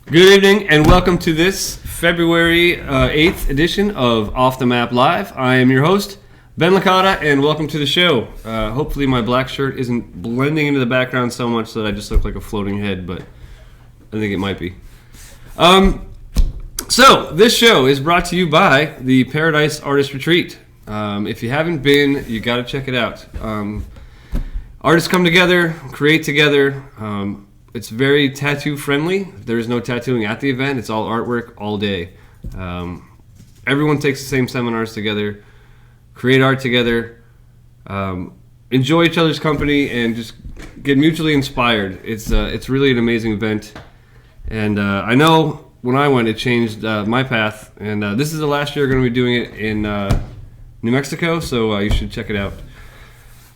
Good evening and welcome to this February 8th edition of Off the Map Live. I am your host, Ben Licata, and welcome to the show. Hopefully my black shirt isn't blending into the background so much that I just look like a floating head, but I think it might be. So this show is brought to you by the Paradise Artist Retreat. If you haven't been, you got to check it out. Artists come together, create together. It's very tattoo friendly. There is no tattooing at the event. It's all artwork all day. Everyone takes the same seminars together, create art together, enjoy each other's company, and just get mutually inspired. It's really an amazing event. And I know when I went, it changed my path. And this is the last year we're going to be doing it in New Mexico, so you should check it out.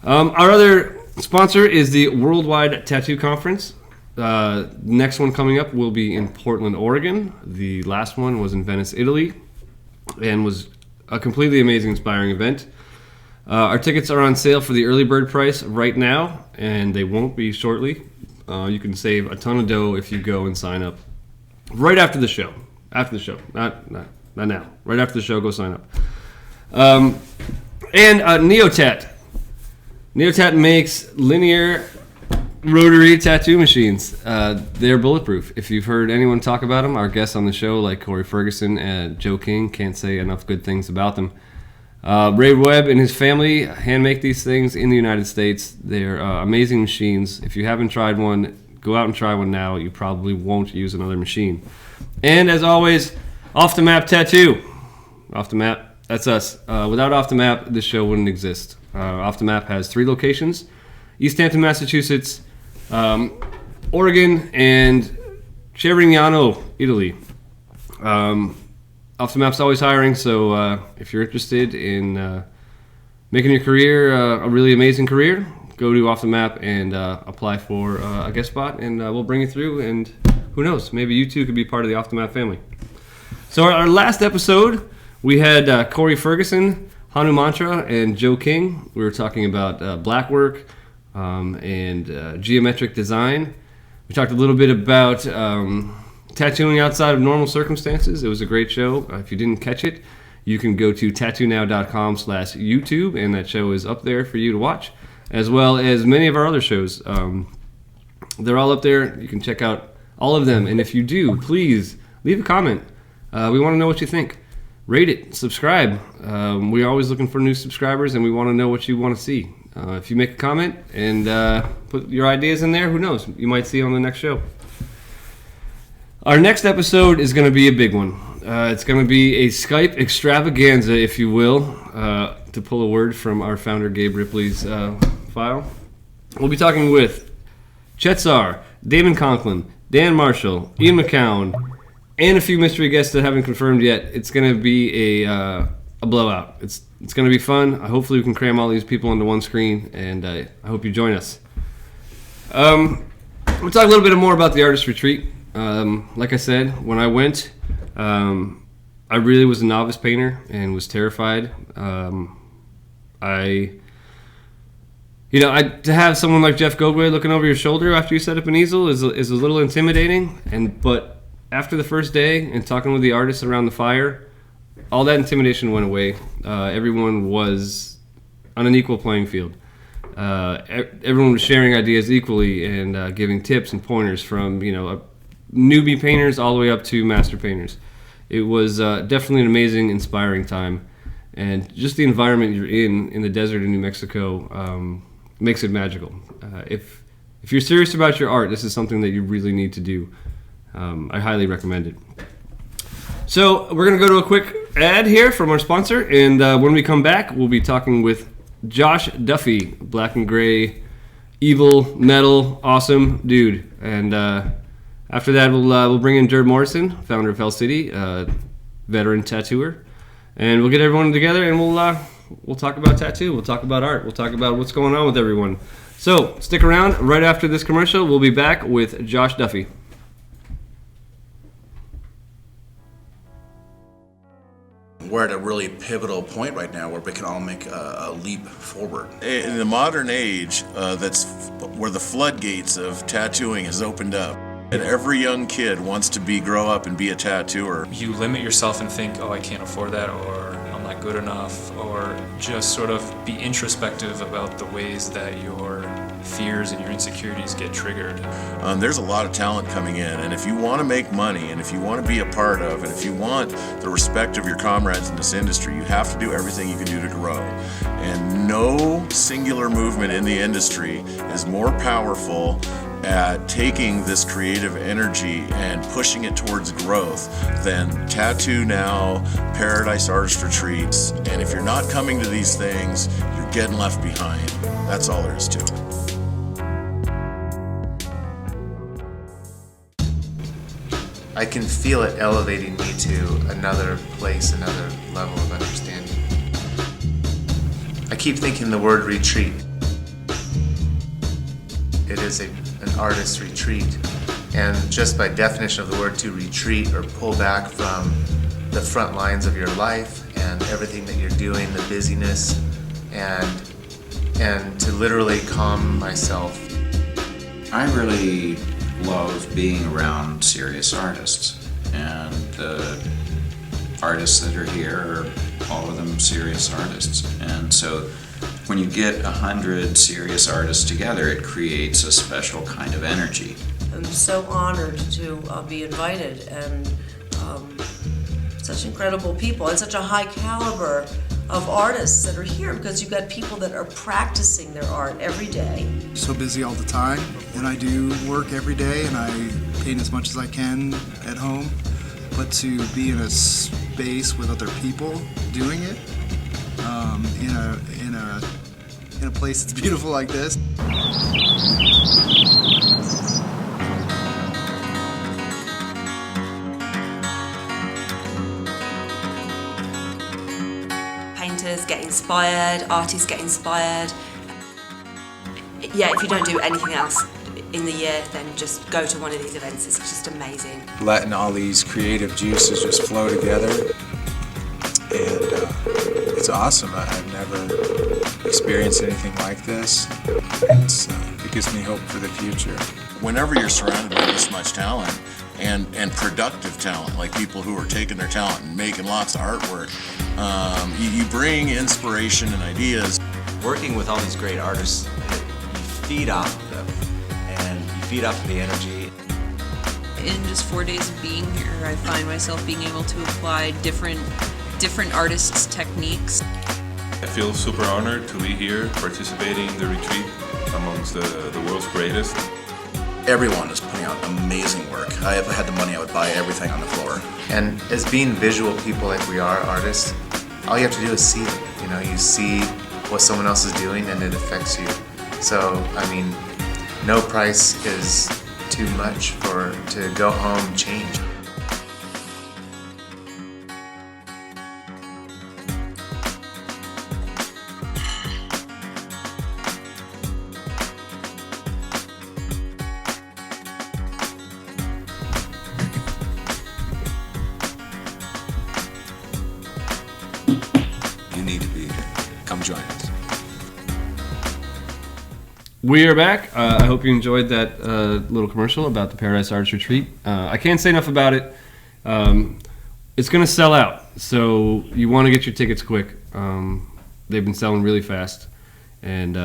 Our other sponsor is the Worldwide Tattoo Conference. Next one coming up will be in Portland, Oregon. The last one was in Venice, Italy, and was a completely amazing, inspiring event. Our tickets are on sale for the early bird price right now, and they won't be shortly. You can save a ton of dough if you go and sign up right after the show. After the show, not now. Right after the show, go sign up. And Neotat. Neotat makes linear rotary tattoo machines. They're bulletproof. If you've heard anyone talk about them, our guests on the show like Corey Ferguson and Joe King can't say enough good things about them. Ray Webb and his family hand make these things in the United States. They're amazing machines. If you haven't tried one, go out and try one now. You probably won't use another machine. And as always, Off the Map Tattoo. Off the Map, that's us. Without Off the Map, this show wouldn't exist. Off the Map has 3 locations: East Hampton, Massachusetts, Oregon, and Cervignano, Italy. Off the Map's always hiring, so if you're interested in making your career a really amazing career, go to Off the Map and apply for a guest spot, and we'll bring you through, and who knows, maybe you too could be part of the Off the Map family. So our last episode, we had Corey Ferguson, Hanu Mantra, and Joe King. We were talking about black work, and geometric design. We talked a little bit about tattooing outside of normal circumstances. It was a great show. If you didn't catch it, you can go to tattonow.com/YouTube, and that show is up there for you to watch, as well as many of our other shows. They're all up there. You can check out all of them, and if you do, please leave a comment. We want to know what you think. Rate it, subscribe. We're always looking for new subscribers, and we want to know what you want to see. If you make a comment and put your ideas in there, who knows? You might see it on the next show. Our next episode is going to be a big one. It's going to be a Skype extravaganza, if you will, to pull a word from our founder Gabe Ripley's file. We'll be talking with Chet Sar, Damon Conklin, Dan Marshall, Ian McCown, and a few mystery guests that haven't confirmed yet. It's going to be a blowout. It's going to be fun. Hopefully we can cram all these people into one screen, and I hope you join us. We'll talk a little bit more about the Artist Retreat. Like I said, when I went, I really was a novice painter and was terrified. To have someone like Jeff Goldway looking over your shoulder after you set up an easel is a little intimidating. But after the first day and talking with the artists around the fire, all that intimidation went away. Everyone was on an equal playing field. Everyone was sharing ideas equally and giving tips and pointers from newbie painters all the way up to master painters. It was definitely an amazing, inspiring time, and just the environment you're in the desert in New Mexico makes it magical. If you're serious about your art, this is something that you really need to do. I highly recommend it. So we're going to go to a quick ad here from our sponsor, and when we come back, we'll be talking with Josh Duffy, black and gray, evil, metal, awesome dude. And after that, we'll bring in Durb Morrison, founder of Hell City, veteran tattooer, and we'll get everyone together, and we'll talk about tattoo, we'll talk about art, we'll talk about what's going on with everyone. So stick around. Right after this commercial, we'll be back with Josh Duffy. We're at a really pivotal point right now where we can all make a leap forward. In the modern age, that's where the floodgates of tattooing has opened up. And every young kid wants to grow up and be a tattooer. You limit yourself and think, oh, I can't afford that, or I'm not good enough, or just sort of be introspective about the ways that your fears and your insecurities get triggered. There's a lot of talent coming in, and if you want to make money, and if you want to be a part of, and if you want the respect of your comrades in this industry, you have to do everything you can do to grow. And no singular movement in the industry is more powerful at taking this creative energy and pushing it towards growth than Tattoo Now, Paradise Artist Retreats. And if you're not coming to these things, you're getting left behind. That's all there is to it. I can feel it elevating me to another place, another level of understanding. I keep thinking the word retreat. It is an artist's retreat, and just by definition of the word, to retreat or pull back from the front lines of your life and everything that you're doing, the busyness, and to literally calm myself. I really love being around serious artists, and the artists that are here are all of them serious artists, and so when you get 100 serious artists together, it creates a special kind of energy. I'm so honored to be invited, and such incredible people and such a high caliber of artists that are here, because you've got people that are practicing their art every day. So busy all the time, and I do work every day, and I paint as much as I can at home, but to be in a space with other people doing it, in a place that's beautiful like this. Painters get inspired, artists get inspired. Yeah, if you don't do anything else in the year, then just go to one of these events. It's just amazing. Letting all these creative juices just flow together, and it's awesome. I've never experienced anything like this. It gives me hope for the future. Whenever you're surrounded by this much talent, and productive talent, like people who are taking their talent and making lots of artwork, you bring inspiration and ideas. Working with all these great artists, you feed off of them, and you feed off of the energy. In just 4 days of being here, I find myself being able to apply different artists' techniques. I feel super honored to be here participating in the retreat amongst the world's greatest. Everyone is putting out amazing work. If I had the money, I would buy everything on the floor. And as being visual people like we are, artists, all you have to do is see it. You know, you see what someone else is doing and it affects you. So, I mean, no price is too much to go home and change. You need to be here. Come join us. We are back. I hope you enjoyed that little commercial about the Paradise Artist Retreat. I can't say enough about it. It's going to sell out, so you want to get your tickets quick. They've been selling really fast, and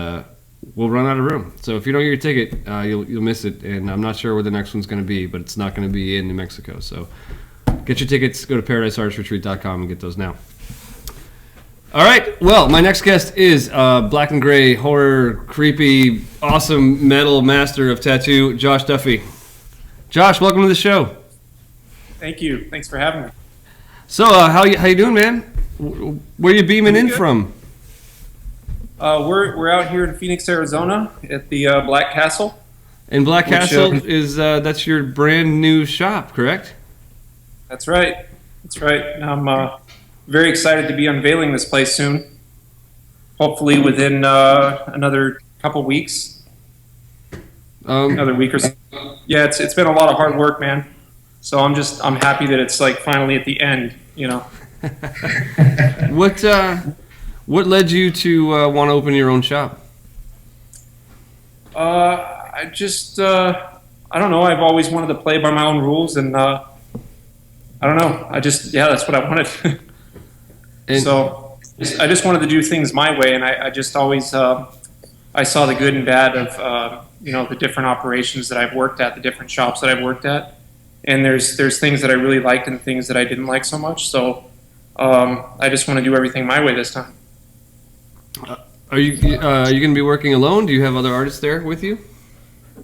we'll run out of room. So if you don't get your ticket, you'll miss it, and I'm not sure where the next one's going to be, but it's not going to be in New Mexico. So get your tickets. Go to ParadiseArtistRetreat.com and get those now. All right, well, my next guest is black and gray, horror, creepy, awesome metal master of tattoo, Josh Duffy. Josh, welcome to the show. Thank you. Thanks for having me. So, how you doing, man? Where you beaming in from? We're out here in Phoenix, Arizona, at the Black Castle. And Black Castle is that's your brand new shop, correct? That's right. That's right. And I'm very excited to be unveiling this place soon. Hopefully within another couple weeks. Another week or so. Yeah, it's been a lot of hard work, man. So I'm happy that it's like finally at the end, you know. What led you to want to open your own shop? I I don't know. I've always wanted to play by my own rules, and I don't know. That's what I wanted. So I just wanted to do things my way, and I just always I saw the good and bad of the different operations that I've worked at, the different shops that I've worked at, and there's things that I really liked and things that I didn't like so much. So I just want to do everything my way this time. Are you going to be working alone? Do you have other artists there with you?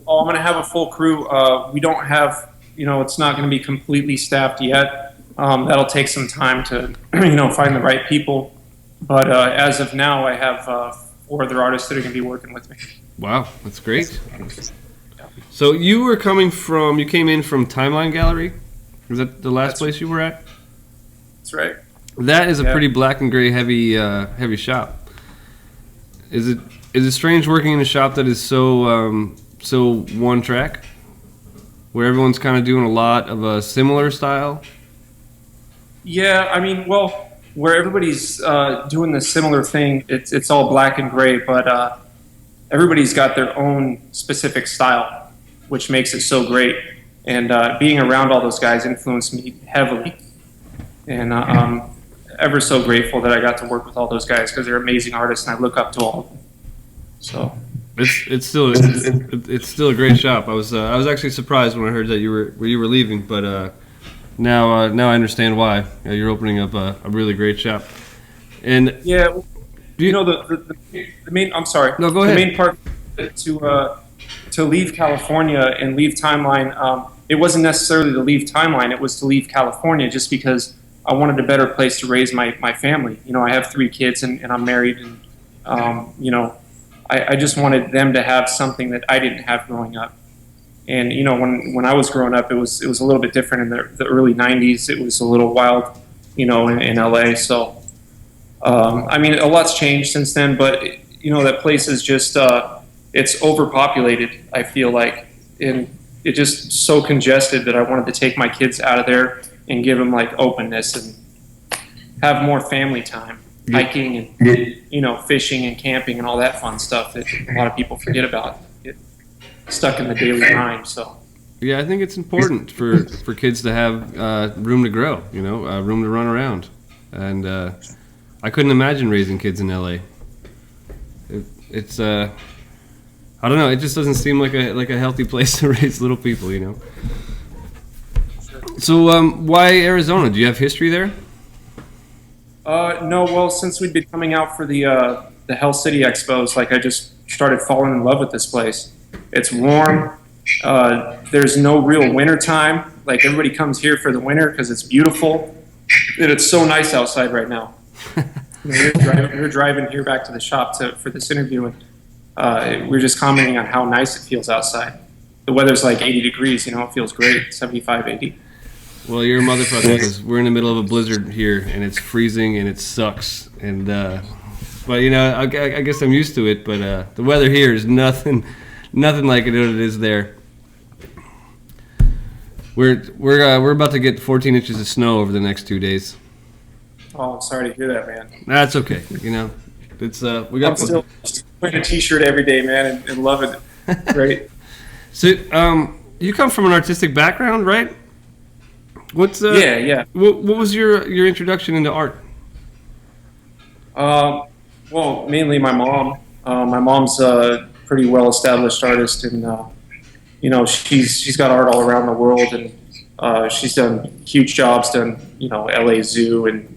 Oh, I'm going to have a full crew. We don't have, it's not going to be completely staffed yet. That'll take some time to, find the right people. But as of now, I have 4 other artists that are going to be working with me. Wow, that's great. So you came in from Timeline Gallery? Was that the last place you were at? That's right. That is a pretty black and gray heavy shop. Is it strange working in a shop that is so one track, where everyone's kind of doing a lot of a similar style? Yeah, I mean, well, where everybody's doing the similar thing, it's all black and gray, but everybody's got their own specific style, which makes it so great. And being around all those guys influenced me heavily. And I'm ever so grateful that I got to work with all those guys, because they're amazing artists, and I look up to all of them. So it's still a great shop. I was actually surprised when I heard that you were leaving, but now I understand why. You're opening up a really great shop. And yeah, the main. I'm sorry. No, go ahead. The main part to leave California and leave Timeline. It wasn't necessarily to leave Timeline. It was to leave California, just because I wanted a better place to raise my family. I have 3 kids and I'm married, and I just wanted them to have something that I didn't have growing up. And when I was growing up, it was a little bit different in the early '90s. It was a little wild, in LA. So I mean, a lot's changed since then, but that place is just it's overpopulated, I feel like, and it's just so congested that I wanted to take my kids out of there and give them like openness and have more family time, hiking and fishing and camping and all that fun stuff that a lot of people forget about. Get stuck in the daily grind. So yeah, I think it's important for kids to have room to grow, room to run around, and I couldn't imagine raising kids in LA. It's I don't know, it just doesn't seem like a healthy place to raise little people, So why Arizona? Do you have history there? No, well, since we'd been coming out for the Hell City Expos, I just started falling in love with this place. It's warm. There's no real winter time. Everybody comes here for the winter because it's beautiful. And it's so nice outside right now. We were driving here back to the shop for this interview, and we were just commenting on how nice it feels outside. The weather's 80 degrees, it feels great, 75, 80. Well, you're a motherfucker, because we're in the middle of a blizzard here, and it's freezing, and it sucks. And but I guess I'm used to it. But the weather here is nothing like it is there. We're about to get 14 inches of snow over the next 2 days. Oh, I'm sorry to hear that, man. That's okay. It's we got. I'm still wearing a T-shirt every day, man, and loving it. Great. So, you come from an artistic background, right? What's yeah. What was your introduction into art? Well, mainly my mom. My mom's a pretty well-established artist, and she's got art all around the world, and she's done huge jobs, done LA Zoo and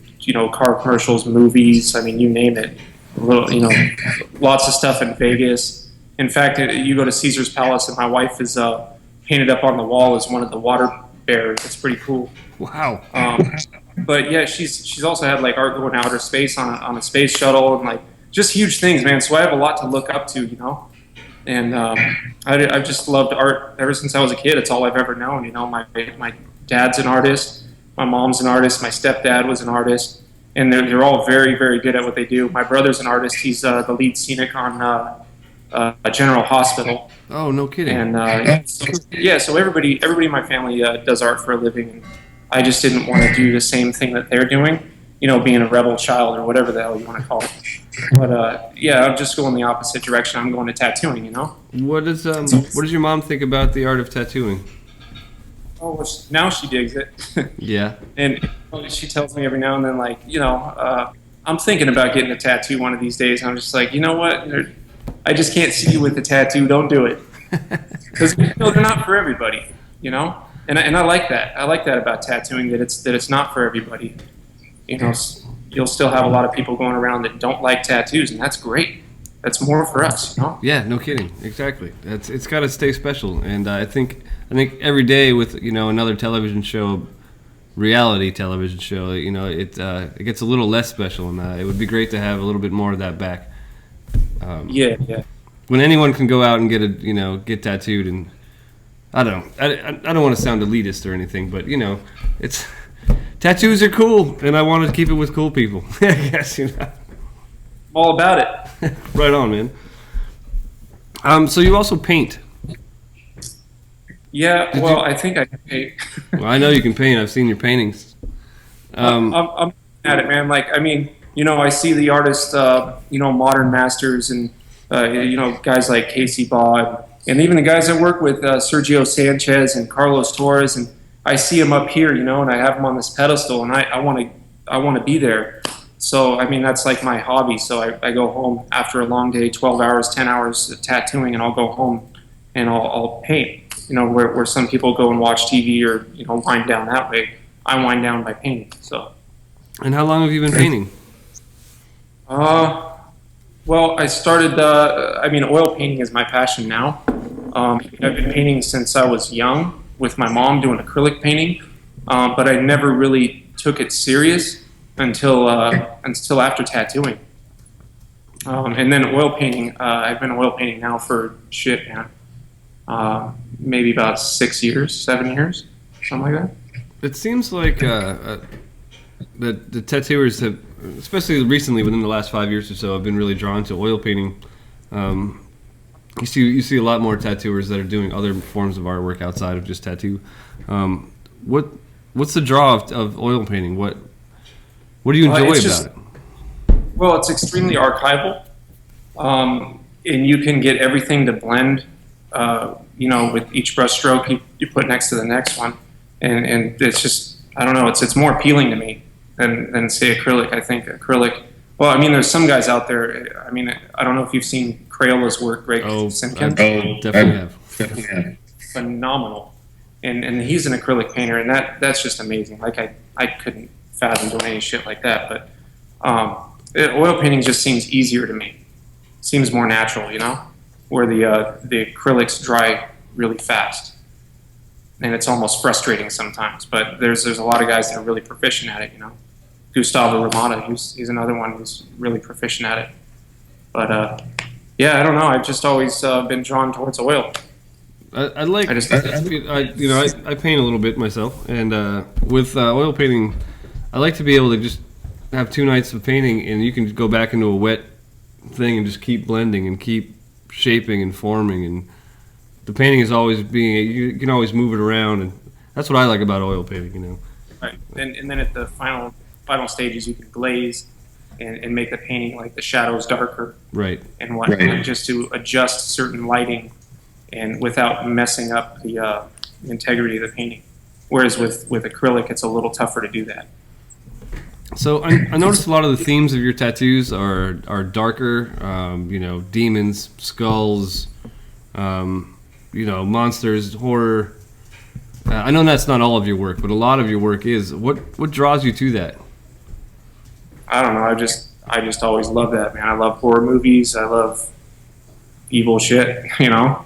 car commercials, movies. I mean, you name it. Lots of stuff in Vegas. In fact, you go to Caesar's Palace, and my wife is painted up on the wall as one of the water bears. It's pretty cool. Wow. But yeah, she's also had art going outer space on a space shuttle, and just huge things, man. So I have a lot to look up to, And I've just loved art ever since I was a kid. It's all I've ever known. My dad's an artist, my mom's an artist, my stepdad was an artist, and they're all very, very good at what they do. My brother's an artist. He's the lead scenic on a General Hospital. Oh, no kidding. And so everybody in my family does art for a living. And I just didn't want to do the same thing that they're doing. being a rebel child or whatever the hell you want to call it. But yeah, I'm just going the opposite direction. I'm going to tattooing. What does your mom think about the art of tattooing? Oh, well, now she digs it. Yeah. And she tells me every now and then, like, I'm thinking about getting a tattoo one of these days. And I'm just like, you know what? I just can't see you with the tattoo. Don't do it. Because they're not for everybody, And I like that. I like that about tattooing, that it's not for everybody. You'll still have a lot of people going around that don't like tattoos, and that's great. That's more for us, Yeah, no kidding. Exactly. It's got to stay special, and I think every day with another television show, reality television show, it gets a little less special, and it would be great to have a little bit more of that back. Yeah. When anyone can go out and get tattooed, and I don't want to sound elitist or anything, but it's tattoos are cool, and I want to keep it with cool people. I guess I'm all about it. Right on, man. So you also paint. Yeah, I think I can paint. Well, I know you can paint. I've seen your paintings. I'm at it, man. Like, I see the artists, modern masters, and guys like Casey Baugh, and even the guys I work with, Sergio Sanchez and Carlos Torres, and I see them up here, and I have them on this pedestal, and I want to be there. So, that's like my hobby. So I go home after a long day, 12 hours, 10 hours of tattooing, and I'll go home and I'll paint. Where some people go and watch TV or, wind down that way, I wind down by painting. So. And how long have you been painting? Well, I started, oil painting is my passion now. I've been painting since I was young with my mom doing acrylic painting, but I never really took it serious until after tattooing. And then oil painting, I've been oil painting now for maybe about 7 years, something like that. It seems like the tattooers have, especially recently within the last 5 years or so, have been really drawn to oil painting. You see a lot more tattooers that are doing other forms of artwork outside of just tattoo. What's the draw of oil painting? What do you enjoy about it? Well, it's extremely archival, and you can get everything to blend. With each brush stroke you put next to the next one, and it's just, I don't know, it's more appealing to me than say acrylic. I think acrylic. Well, there's some guys out there. I don't know if you've seen Crayola's work, Greg Simpkins. Definitely have. Phenomenal, and he's an acrylic painter, and that's just amazing. Like I couldn't fathom doing any shit like that, but oil painting just seems easier to me. Seems more natural, where the acrylics dry really fast, and it's almost frustrating sometimes. But there's a lot of guys that are really proficient at it. Gustavo Ramada, he's another one who's really proficient at it. But yeah, I don't know. I've just always been drawn towards oil. I paint a little bit myself, and with oil painting, I like to be able to just have 2 nights of painting, and you can go back into a wet thing and just keep blending and keep shaping and forming, and the painting is always you can always move it around, and that's what I like about oil painting. Right, and then at the final stages, you can glaze and make the painting, like the shadows, darker, right, and whatnot, just to adjust certain lighting and without messing up the integrity of the painting. Whereas with acrylic, it's a little tougher to do that. So I noticed a lot of the themes of your tattoos are darker, demons, skulls, monsters, horror. I know that's not all of your work, but a lot of your work is. What draws you to that? I don't know. I just always love that, man. I love horror movies. I love evil shit. I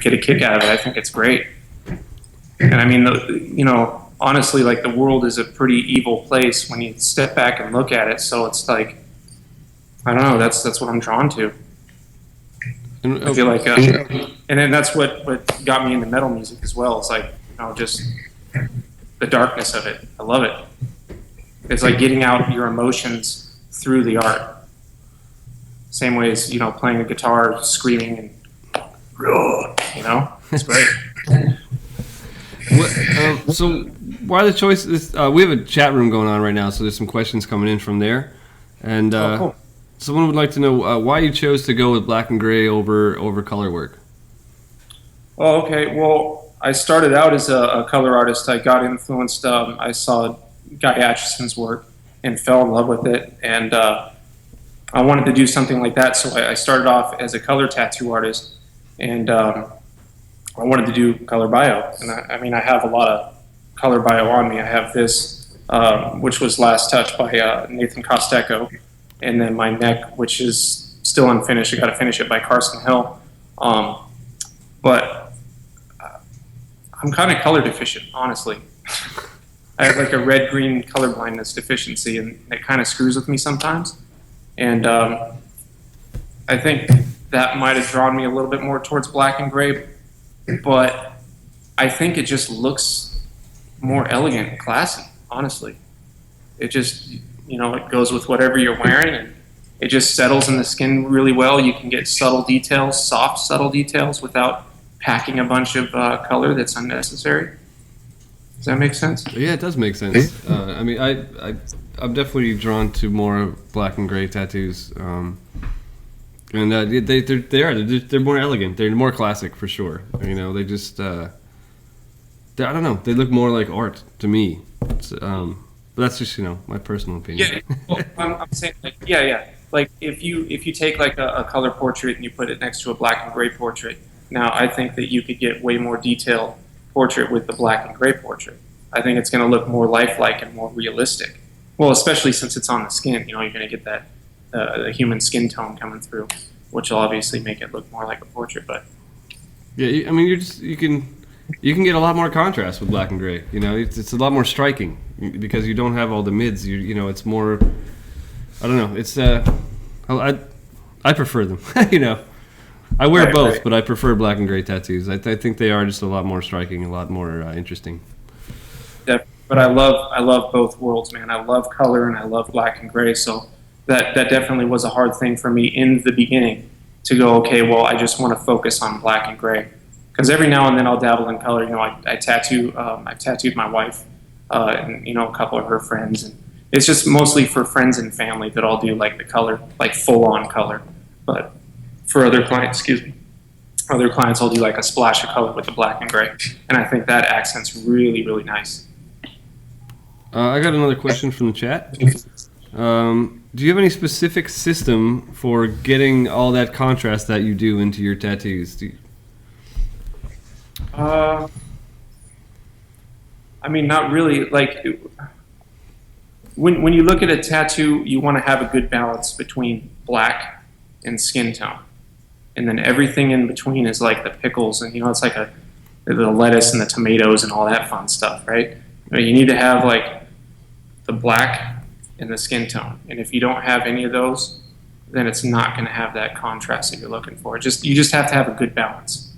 get a kick out of it. I think it's great. And honestly, like, the world is a pretty evil place when you step back and look at it. So it's like, I don't know. That's what I'm drawn to. I feel like, and then that's what got me into metal music as well. It's like, just the darkness of it. I love it. It's like getting out your emotions through the art. Same way as, playing a guitar, screaming, and it's great. So why the choice? We have a chat room going on right now, so there's some questions coming in from there, and cool. someone would like to know why you chose to go with black and gray over color work. Oh, okay. Well, I started out as a color artist. I got influenced. I saw Guy Atchison's work and fell in love with it, and I wanted to do something like that. So I started off as a color tattoo artist, and I wanted to do color bio. And I mean, I have a lot of color bio on me. I have this, which was last touched by Nathan Costeco, and then my neck, which is still unfinished. I got to finish it by Carson Hill. But I'm kind of color deficient, honestly. I have like a red-green color blindness deficiency, and it kind of screws with me sometimes. And I think that might have drawn me a little bit more towards black and gray, but I think it just looks more elegant and classy, honestly. It just, it goes with whatever you're wearing, and it just settles in the skin really well. You can get subtle details, soft, subtle details, without packing a bunch of color that's unnecessary. Does that make sense? Yeah, it does make sense. I mean, I'm definitely drawn to more black and gray tattoos, and they're more elegant. They're more classic for sure. They just I don't know. They look more like art to me. But that's just my personal opinion. Yeah, well, I'm saying yeah. Like if you take like a color portrait and you put it next to a black and gray portrait. Now, I think that you could get way more detailed portrait with the black and gray portrait. I think it's going to look more lifelike and more realistic. Well, especially since it's on the skin, you're going to get that the human skin tone coming through, which will obviously make it look more like a portrait. But yeah, I mean, you can get a lot more contrast with black and gray. It's a lot more striking because you don't have all the mids. It's more. I don't know. It's I prefer them. I wear both, right. But I prefer black and gray tattoos. I think they are just a lot more striking, a lot more interesting. Yeah, but I love both worlds, man. I love color and I love black and gray. So that definitely was a hard thing for me in the beginning to go, okay, well, I just want to focus on black and gray. Because every now and then I'll dabble in color. I tattoo. I've tattooed my wife and a couple of her friends. And it's just mostly for friends and family that I'll do like the color, like full on color. But for other clients, I'll do like a splash of color with the black and gray, and I think that accent's really, really nice. I got another question from the chat. Do you have any specific system for getting all that contrast that you do into your tattoos? I mean, not really. Like, when you look at a tattoo, you want to have a good balance between black and skin tone. And then everything in between is like the pickles, and it's like the lettuce and the tomatoes and all that fun stuff, right? You need to have like the black and the skin tone, and if you don't have any of those, then it's not going to have that contrast that you're looking for. You just have to have a good balance.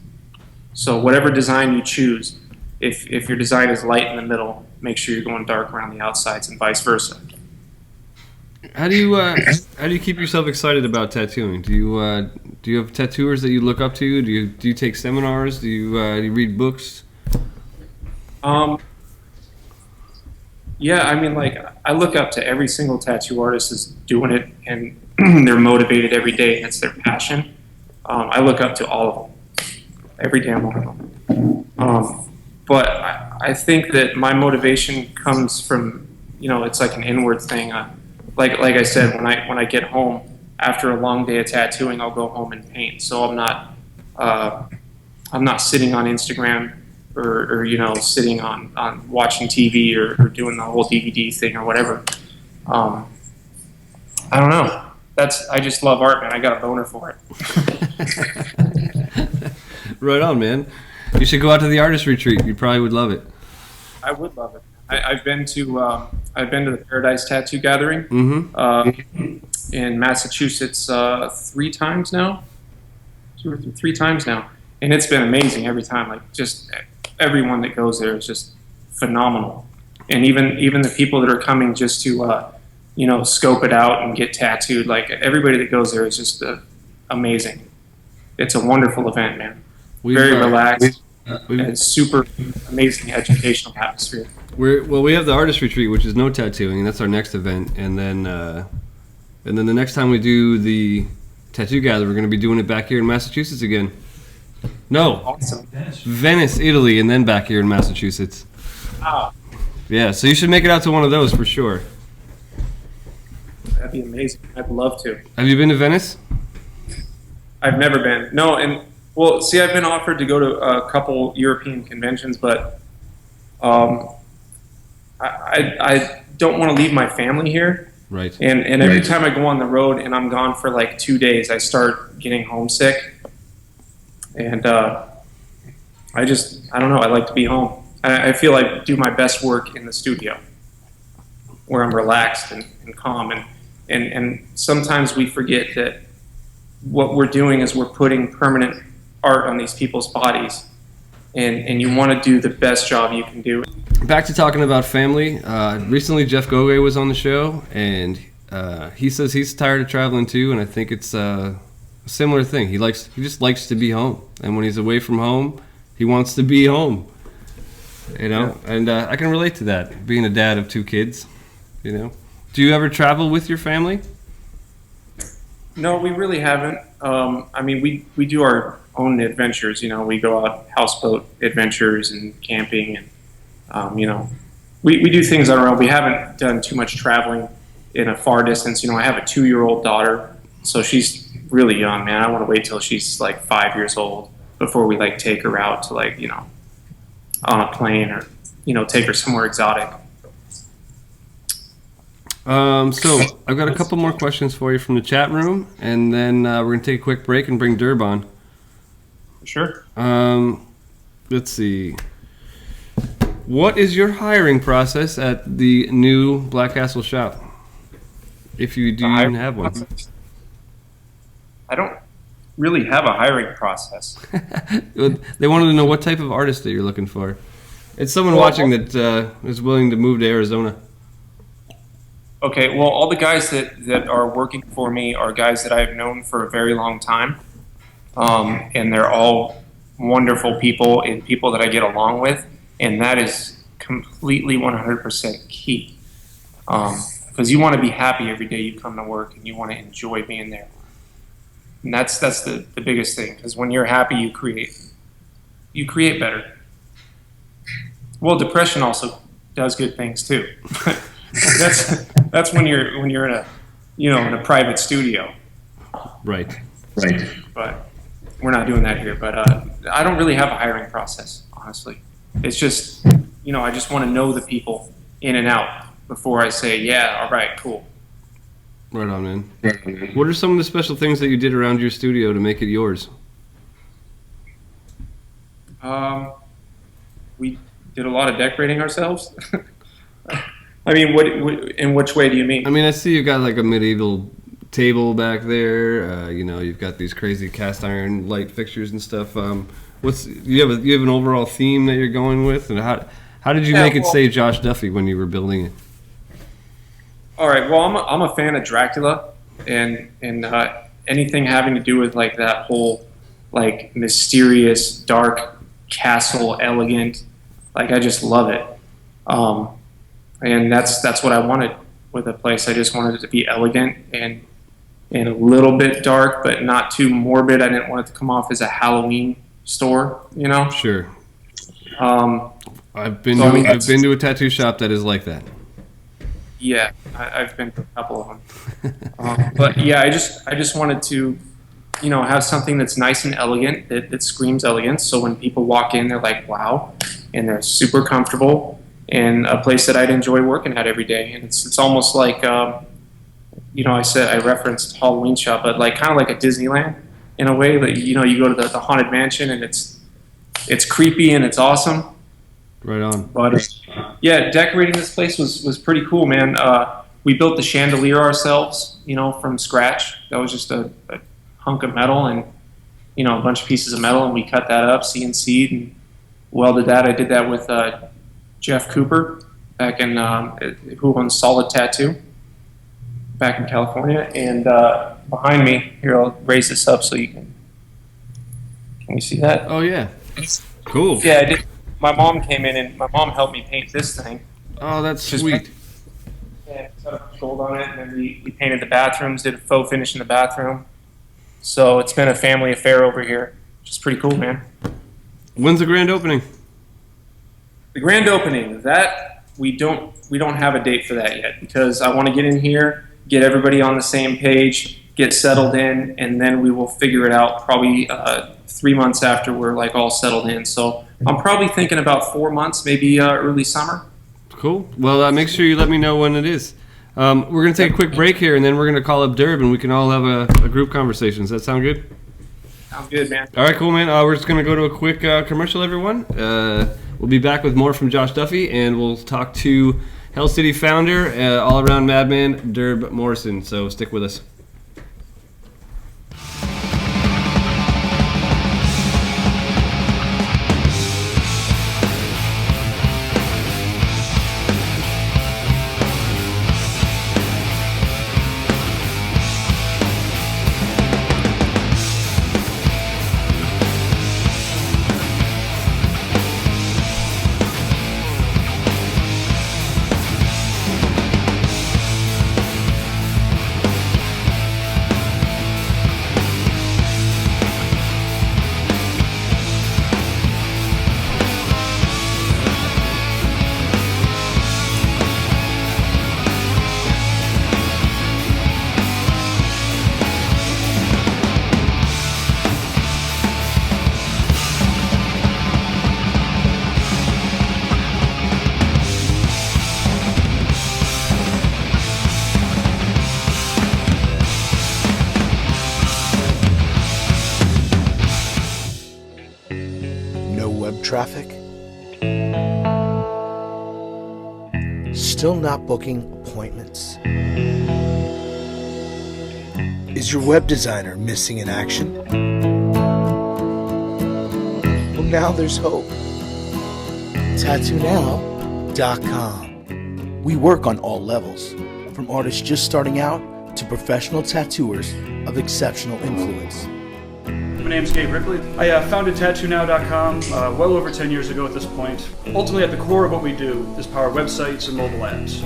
So whatever design you choose, if your design is light in the middle, make sure you're going dark around the outsides, and vice versa. How do you keep yourself excited about tattooing? Do you have tattooers that you look up to? Do you take seminars? Do you read books? Yeah, I mean, like, I look up to every single tattoo artist is doing it, and they're motivated every day, and it's their passion. I look up to all of them, every damn one of them. But I think that my motivation comes from, it's like an inward thing. Like I said, when I get home after a long day of tattooing, I'll go home and paint. So I'm not sitting on Instagram or sitting on watching TV or doing the whole DVD thing or whatever. I don't know. I just love art, man. I got a boner for it. Right on, man. You should go out to the artist retreat. You probably would love it. I would love it. I've been to the Paradise Tattoo Gathering in Massachusetts 3 times now, 2 or 3 times now, and it's been amazing every time. Like, just everyone that goes there is just phenomenal, and even the people that are coming just to scope it out and get tattooed. Like, everybody that goes there is just amazing. It's a wonderful event, man. Very relaxed. It's super amazing educational atmosphere. We have the artist retreat, which is no tattooing. That's our next event, and then the next time we do the tattoo gather, we're going to be doing it back here in Massachusetts again. No, Awesome. Venice, Italy, and then back here in Massachusetts. Ah, Yeah, so you should make it out to one of those for sure. that'd be amazing. I'd love to. Have you been to Venice? I've never been. No, and well, see, I've been offered to go to a couple European conventions, but I don't want to leave my family here. Right. And every time I go on the road and I'm gone for like 2 days, I start getting homesick. And I don't know, I like to be home. I feel I do my best work in the studio where I'm relaxed and calm. And sometimes we forget that what we're doing is we're putting permanent art on these people's bodies. And you want to do the best job you can do. Back to talking about family. Recently, Jeff Goge was on the show, and he says he's tired of traveling too. And I think it's a similar thing. He just likes to be home, and when he's away from home, he wants to be home. You know, and I can relate to that. Being a dad of 2 kids, you know. Do you ever travel with your family? No, we really haven't. I mean, we do our own adventures. You know, we go out houseboat adventures and camping, and you know, we do things on our own. We haven't done too much traveling in a far distance. You know, I have a 2-year-old daughter, so she's really young, man. I want to wait till she's like 5 years old before we like take her out to like, you know, on a plane or, you know, take her somewhere exotic. So I've got a couple more questions for you from the chat room, and then we're gonna take a quick break and bring Durb on. Sure. Let's see. What is your hiring process at the new Black Castle shop? If you do even have one. I don't really have a hiring process. They wanted to know what type of artist that you're looking for. It's someone watching that is willing to move to Arizona. Okay, well, all the guys that are working for me are guys that I've known for a very long time. And they're all wonderful people and people that I get along with. And that is completely 100% key. Because you want to be happy every day you come to work and you want to enjoy being there. And that's the biggest thing. Because when you're happy, you create better. Well, depression also does good things too. That's when you're in a, you know, in a private studio. Right. But we're not doing that here. But I don't really have a hiring process, honestly. It's just, you know, I just want to know the people in and out before I say, yeah, all right, cool. Right on, man. What are some of the special things that you did around your studio to make it yours? We did a lot of decorating ourselves. I mean, what in which way do you mean? I mean, I see you've got like a medieval table back there. You know, you've got these crazy cast iron light fixtures and stuff. You have an overall theme that you're going with, and how did you make it say Josh Duffy when you were building it? All right. Well, I'm a fan of Dracula, and anything having to do with like that whole like mysterious, dark castle, elegant. Like I just love it. And that's what I wanted with the place. I just wanted it to be elegant and a little bit dark, but not too morbid. I didn't want it to come off as a Halloween store, you know? Sure. I've been to a tattoo shop that is like that. Yeah, I've been to a couple of them. But yeah, I just wanted to, you know, have something that's nice and elegant, that screams elegance. So when people walk in, they're like, wow, and they're super comfortable. And a place that I'd enjoy working at every day. And it's almost like, you know, I referenced Halloween shop, but like kind of like a Disneyland in a way. That, you know, you go to the Haunted Mansion and it's creepy and it's awesome. Right on. But yeah, decorating this place was pretty cool, man. We built the chandelier ourselves, you know, from scratch. That was just a hunk of metal and, you know, a bunch of pieces of metal, and we cut that up, CNC'd, and welded that. I did that with Jeff Cooper back in who owns Solid Tattoo back in California. And behind me here, I'll raise this up so you can you see that? Oh yeah. Cool. Yeah, I did. My mom came in and my mom helped me paint this thing. Oh, that's sweet. Yeah, set up gold on it, and then we painted the bathrooms, did a faux finish in the bathroom. So it's been a family affair over here, which is pretty cool, man. When's the grand opening? The grand opening, that we don't have a date for that yet, because I want to get in here, get everybody on the same page, get settled in, and then we will figure it out probably 3 months after we're like all settled in. So I'm probably thinking about 4 months, maybe early summer. Cool. Well, make sure you let me know when it is. We're going to take a quick break here, and then we're going to call up Durb, and we can all have a group conversation. Does that sound good? Sounds good, man. All right, cool, man. We're just going to go to a quick commercial, everyone. We'll be back with more from Josh Duffy, and we'll talk to Hell City founder, all-around madman, Durb Morrison. So stick with us. Traffic? Still not booking appointments? Is your web designer missing in action? Well, now there's hope. TattooNow.com. We work on all levels, from artists just starting out to professional tattooers of exceptional influence. My name's Gabe Ripley. I founded TattooNow.com well over 10 years ago at this point. Ultimately, at the core of what we do is power websites and mobile apps.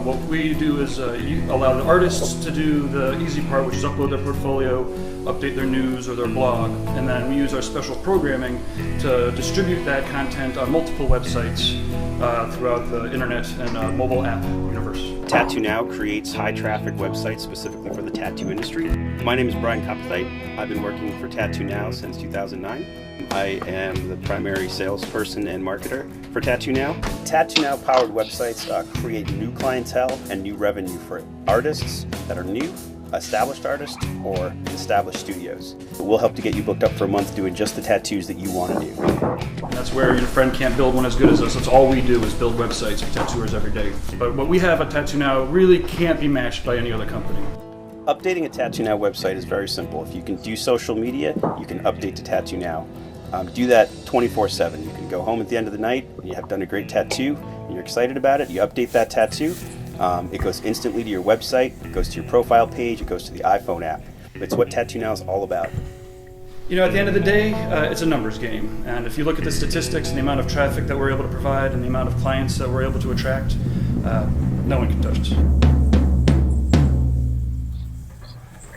What we do is allow the artists to do the easy part, which is upload their portfolio, update their news or their blog, and then we use our special programming to distribute that content on multiple websites throughout the internet and mobile app universe. Tattoo Now creates high-traffic websites specifically for the tattoo industry. My name is Brian Kopthite. I've been working for Tattoo Now since 2009. I am the primary salesperson and marketer for Tattoo Now. Tattoo Now powered websites create new clientele and new revenue for artists that are new, established artists, or established studios. We'll help to get you booked up for a month doing just the tattoos that you want to do. That's where your friend can't build one as good as us. That's all we do is build websites for tattooers every day. But what we have at Tattoo Now really can't be matched by any other company. Updating a Tattoo Now website is very simple. If you can do social media, you can update to Tattoo Now. Do that 24/7. You can go home at the end of the night when you have done a great tattoo and you're excited about it. You update that tattoo. It goes instantly to your website. It goes to your profile page. It goes to the iPhone app. It's what Tattoo Now is all about. You know, at the end of the day, it's a numbers game. And if you look at the statistics and the amount of traffic that we're able to provide and the amount of clients that we're able to attract, no one can touch us.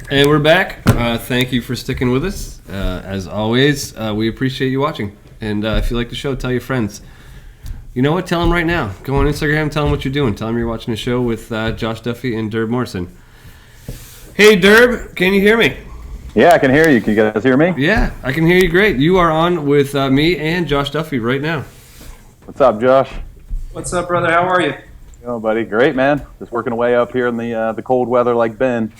And we're back. Thank you for sticking with us. As always, we appreciate you watching. And if you like the show, tell your friends. You know what? Tell them right now. Go on Instagram, tell them what you're doing. Tell them you're watching a show with Josh Duffy and Durb Morrison. Hey, Durb, can you hear me? Yeah, I can hear you. Can you guys hear me? Yeah, I can hear you great. You are on with me and Josh Duffy right now. What's up, Josh? What's up, brother? How are you? Oh, buddy, great, man. Just working away up here in the cold weather like Ben.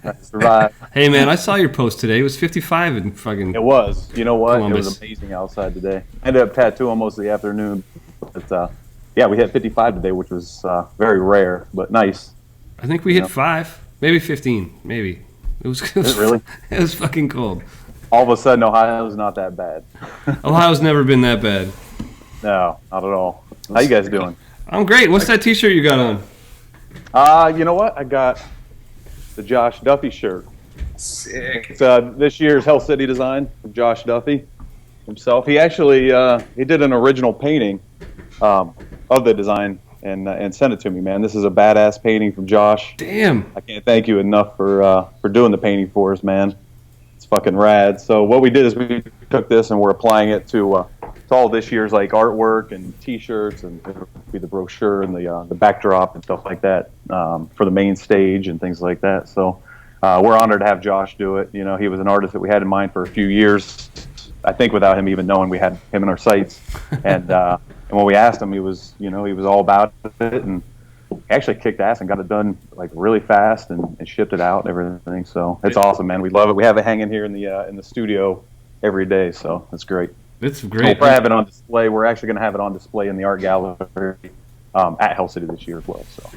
Trying to survive. Hey, man, I saw your post today. It was 55 in fucking It was. You know what? Columbus. It was amazing outside today. I ended up tattooing most of the afternoon. But, yeah, we hit 55 today, which was very rare, but nice. I think we hit 5, maybe 15, maybe. It was really? It was fucking cold. All of a sudden, Ohio's not that bad. Ohio's never been that bad. No, not at all. How you guys doing? I'm great. What's that T-shirt you got on? You know what? I got the Josh Duffy shirt. Sick. It's this year's Hell City design from Josh Duffy. himself. He actually he did an original painting of the design and sent it to me, man. This is a badass painting from Josh. Damn. I can't thank you enough for doing the painting for us, man. It's fucking rad. So what we did is we took this and we're applying it to all this year's like artwork and T-shirts and it'll be the brochure and the backdrop and stuff like that for the main stage and things like that. So we're honored to have Josh do it. You know, he was an artist that we had in mind for a few years. I think without him even knowing we had him in our sights. And when we asked him, he was all about it and he actually kicked ass and got it done like really fast and shipped it out and everything. So it's awesome, man. We love it. We have it hanging here in the studio every day. So it's great. It's great. We'll have it on display. We're actually going to have it on display in the art gallery at Hell City this year as well. So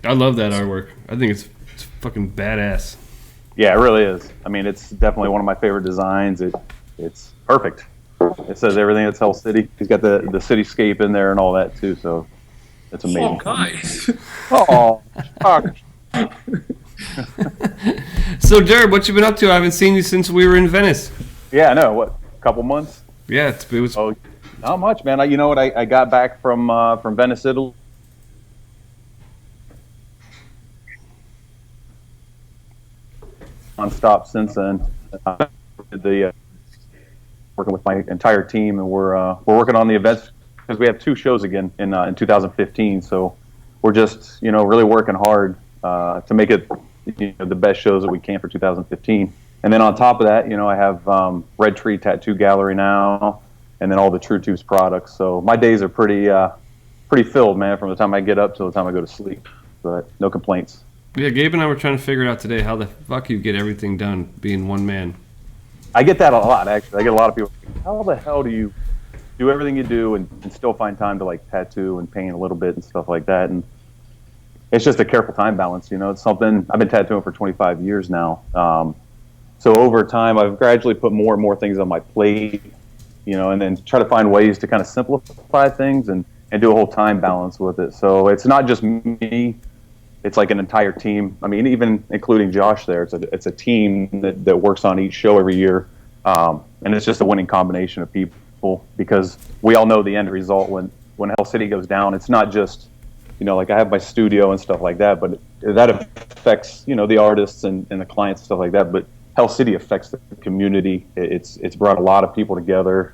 I love that artwork. I think it's fucking badass. Yeah, it really is. I mean, it's definitely one of my favorite designs. It's perfect. It says everything that's Hell City. He's got the cityscape in there and all that too. So it's amazing. Oh, guys. Oh, fuck. So, Durb, what you been up to? I haven't seen you since we were in Venice. Yeah, I know. What, a couple months? Yeah, it was. Oh, not much, man. You know what? I got back from Venice, Italy. Non-stop since then. Working with my entire team, and we're working on the events because we have 2 shows again in 2015. So we're just really working hard to make it the best shows that we can for 2015. And then on top of that, I have Red Tree Tattoo Gallery now, and then all the True Tubes products. So my days are pretty filled, man, from the time I get up till the time I go to sleep. But no complaints. Yeah, Gabe and I were trying to figure out today how the fuck you get everything done being one man. I get that a lot, actually. I get a lot of people, how the hell do you do everything you do and still find time to like tattoo and paint a little bit and stuff like that? And it's just a careful time balance, It's something, I've been tattooing for 25 years now. So over time, I've gradually put more and more things on my plate, and then try to find ways to kind of simplify things and do a whole time balance with it. So it's not just me. It's like an entire team. I mean, even including Josh there, it's a team that works on each show every year. And it's just a winning combination of people because we all know the end result when Hell City goes down. It's not just, like I have my studio and stuff like that, but that affects, the artists and the clients and stuff like that. But Hell City affects the community. It's brought a lot of people together,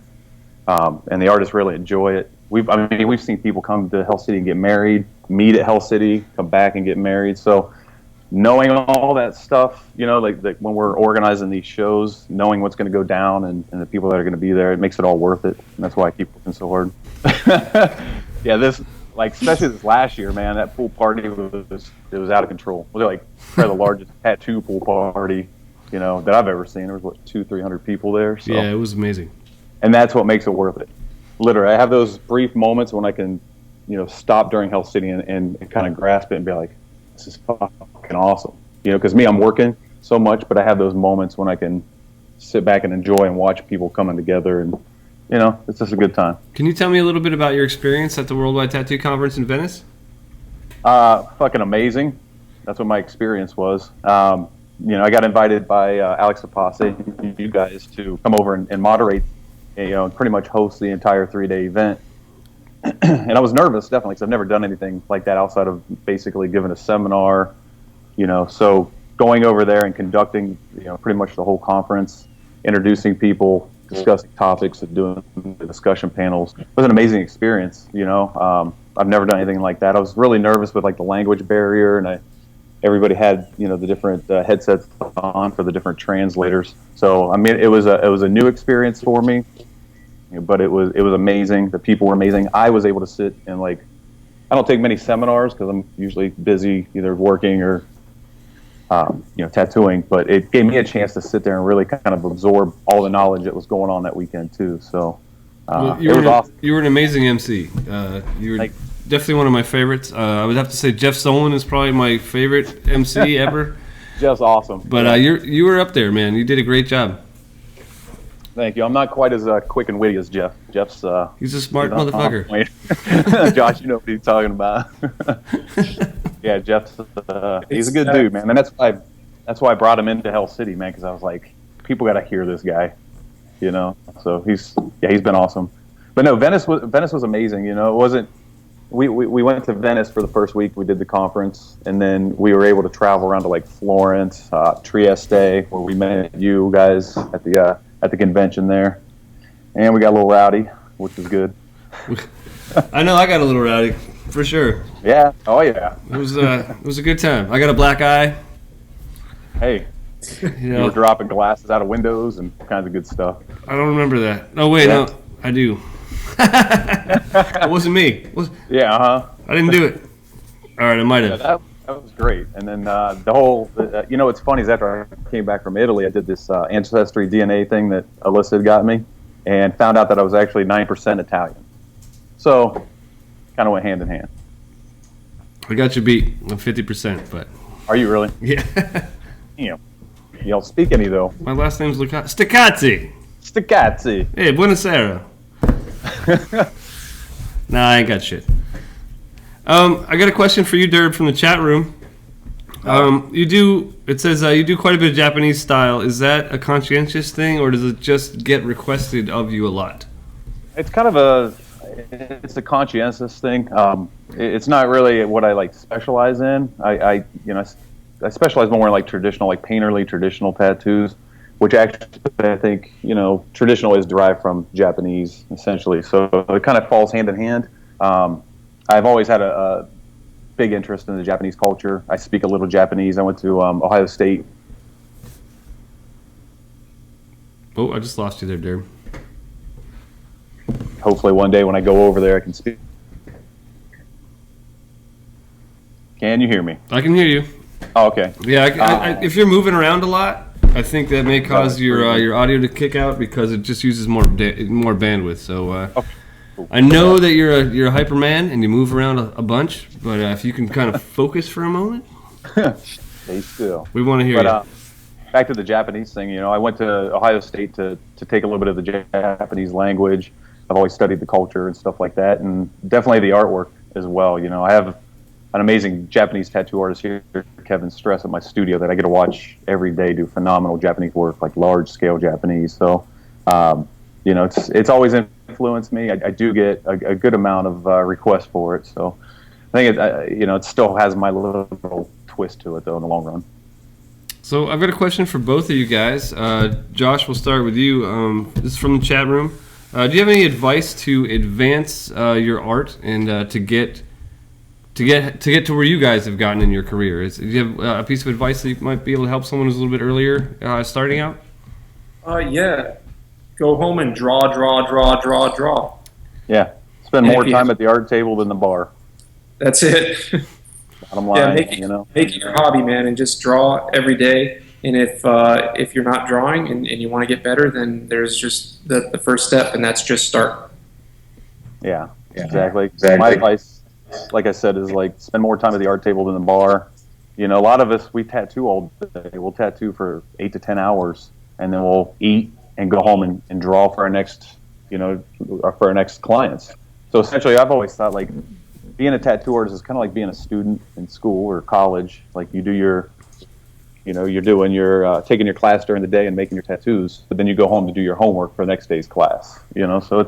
and the artists really enjoy it. We've seen people come to Hell City and get married, meet at Hell City, come back and get married. So knowing all that stuff, like when we're organizing these shows, knowing what's going to go down and the people that are going to be there, it makes it all worth it. And that's why I keep working so hard. Yeah, especially this last year, man, that pool party was out of control. It was like probably the largest tattoo pool party, that I've ever seen. There was 200-300 people there. So. Yeah, it was amazing. And that's what makes it worth it. Literally, I have those brief moments when I can, stop during Hell City and kind of grasp it and be like, this is fucking awesome. Because I'm working so much, but I have those moments when I can sit back and enjoy and watch people coming together, and it's just a good time. Can you tell me a little bit about your experience at the Worldwide Tattoo Conference in Venice? Fucking amazing. That's what my experience was. I got invited by Alex Apase, you guys, to come over and moderate, and pretty much host the entire 3-day event. And I was nervous, definitely, because I've never done anything like that outside of basically giving a seminar, So going over there and conducting, pretty much the whole conference, introducing people, discussing topics, and doing the discussion panels was an amazing experience. I've never done anything like that. I was really nervous with like the language barrier, and everybody had the different headsets on for the different translators. So it was a new experience for me. But it was amazing. The people were amazing. I was able to sit and I don't take many seminars because I'm usually busy either working or tattooing. But it gave me a chance to sit there and really kind of absorb all the knowledge that was going on that weekend too. So it was awesome. You were an amazing MC. You were definitely one of my favorites. I would have to say Jeff Solon is probably my favorite MC ever. Jeff's awesome. But you were up there, man. You did a great job. Thank you. I'm not quite as quick and witty as Jeff. Jeff's he's a smart motherfucker. Josh, you know what he's talking about. Yeah, Jeff's he's a good dude, man, and that's why I brought him into Hell City, man, because I was like, people got to hear this guy. you know. So he's been awesome. But no, Venice was amazing. You know, it wasn't. We went to Venice for the first week. We did the conference, and then we were able to travel around to like Florence, Trieste, where we met you guys at the convention there, and we got a little rowdy, which was good. I know I got a little rowdy, for sure. Yeah. Oh yeah. It was a good time. I got a black eye. Hey, you were dropping glasses out of windows and all kinds of good stuff. I don't remember that. Oh wait, no, I do. It wasn't me. Yeah, I didn't do it. All right, I might have. That was great. And then the whole, you know, what's funny is after I came back from Italy, I did this ancestry DNA thing that Alyssa had got me, and found out that I was actually 9% Italian. So, kind of went hand in hand. I got you beat. I'm 50%, but. Are you really? Yeah. You don't speak any though. My last name's Staccazzi. Staccazzi. Hey, buonasera. Nah, I ain't got shit. I got a question for you, Durb, from the chat room. It says you do quite a bit of Japanese style. Is that a conscientious thing, or does it just get requested of you a lot? It's kind of it's a conscientious thing. It's not really what I like specialize in. I specialize more in like traditional, like painterly traditional tattoos, which actually I think, you know, traditional is derived from Japanese essentially. So it kind of falls hand in hand. I've always had a big interest in the Japanese culture. I speak a little Japanese. I went to Ohio State. Oh, I just lost you there, Durb. Hopefully one day when I go over there, I can speak. Can you hear me? I can hear you. Oh, okay. Yeah, if you're moving around a lot, I think that may cause your audio to kick out because it just uses more bandwidth. So I know that you're a hyperman and you move around a bunch, but if you can kind of focus for a moment, stay still. We want to hear you. Back to the Japanese thing, you know, I went to Ohio State to take a little bit of the Japanese language. I've always studied the culture and stuff like that, and definitely the artwork as well. You know, I have an amazing Japanese tattoo artist here, Kevin Stress, at my studio that I get to watch every day do phenomenal Japanese work, like large-scale Japanese. So, you know, it's always influenced me. I do get a good amount of requests for it. So, I think it still has my little twist to it, though, in the long run. So I've got a question for both of you guys. Josh, we'll start with you. This is from the chat room. Do you have any advice to advance your art and to get to where you guys have gotten in your career? Do you have a piece of advice that you might be able to help someone who's a little bit earlier starting out? Yeah. Go home and draw. Yeah. Spend more time at the art table than the bar. That's it. Bottom line, make it your hobby, man, and just draw every day. And if you're not drawing and you want to get better, then there's just the first step, and that's just start. Yeah, exactly. My advice, like I said, is like spend more time at the art table than the bar. You know, a lot of us, we tattoo all day. We'll tattoo for 8 to 10 hours, and then we'll eat and go home and draw for our next, for our next clients. So essentially, I've always thought like being a tattoo artist is kind of like being a student in school or college. Like you do you're taking your class during the day and making your tattoos, but then you go home to do your homework for the next day's class. You know, so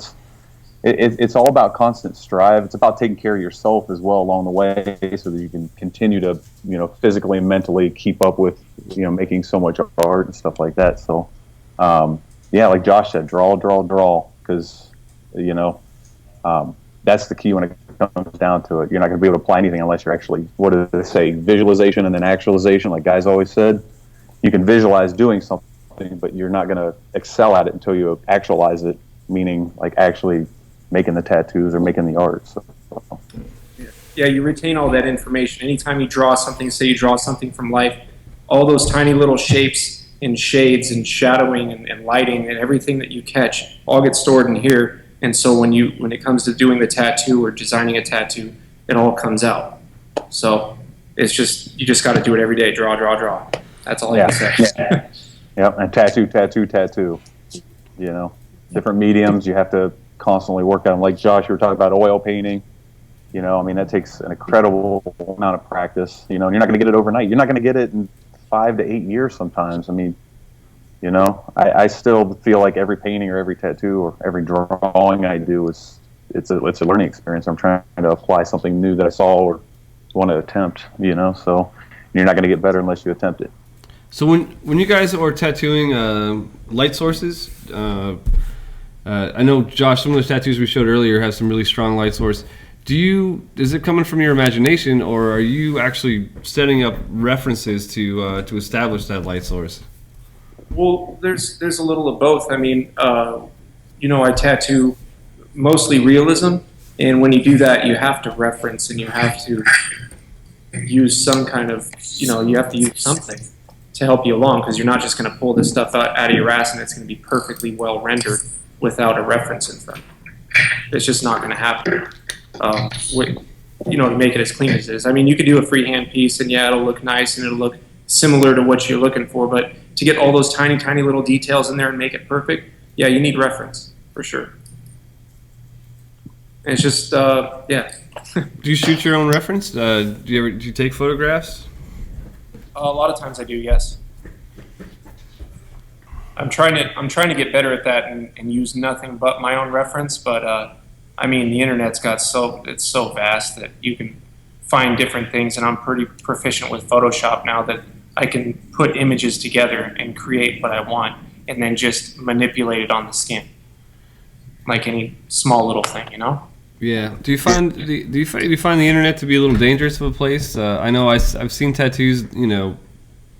it's all about constant strive. It's about taking care of yourself as well along the way, so that you can continue to, physically and mentally keep up with, making so much art and stuff like that. So, like Josh said, draw, because, that's the key when it comes down to it. You're not going to be able to apply anything unless you're actually, what do they say, visualization and then actualization, like guys always said. You can visualize doing something, but you're not going to excel at it until you actualize it, meaning like actually making the tattoos or making the art. So. Yeah, you retain all that information. Anytime you draw something, say you draw something from life, all those tiny little shapes and shades and shadowing and lighting and everything that you catch all get stored in here. And so when it comes to doing the tattoo or designing a tattoo, it all comes out. So it's just, you just got to do it every day. Draw. That's all I can say. Yeah. Yep. And tattoo. Different mediums. You have to constantly work on. Like Josh, you were talking about oil painting. That takes an incredible amount of practice. And you're not going to get it overnight. You're not going to get it in 5 to 8 years sometimes. You know, I still feel like every painting or every tattoo or every drawing I do it's a learning experience. I'm trying to apply something new that I saw or want to attempt. You know, so you're not going to get better unless you attempt it. So when you guys are tattooing light sources, I know Josh, some of those tattoos we showed earlier have some really strong light source. Is it coming from your imagination, or are you actually setting up references to establish that light source? Well, there's a little of both. I mean, I tattoo mostly realism, and when you do that, you have to reference and you have to use some kind of, you have to use something to help you along, because you're not just going to pull this stuff out of your ass and it's going to be perfectly well rendered without a reference in front. It's just not going to happen. To make it as clean as it is. I mean, you could do a freehand piece and yeah, it'll look nice and it'll look similar to what you're looking for, but to get all those tiny, tiny little details in there and make it perfect, yeah, you need reference, for sure. And it's just, yeah. Do you shoot your own reference? Do you take photographs? A lot of times I do, yes. I'm trying to get better at that and use nothing but my own reference, but I mean, the internet's it's so vast that you can find different things, and I'm pretty proficient with Photoshop now that I can put images together and create what I want and then just manipulate it on the skin. Like any small little thing, Yeah. Do you find the internet to be a little dangerous of a place? I know I've seen tattoos,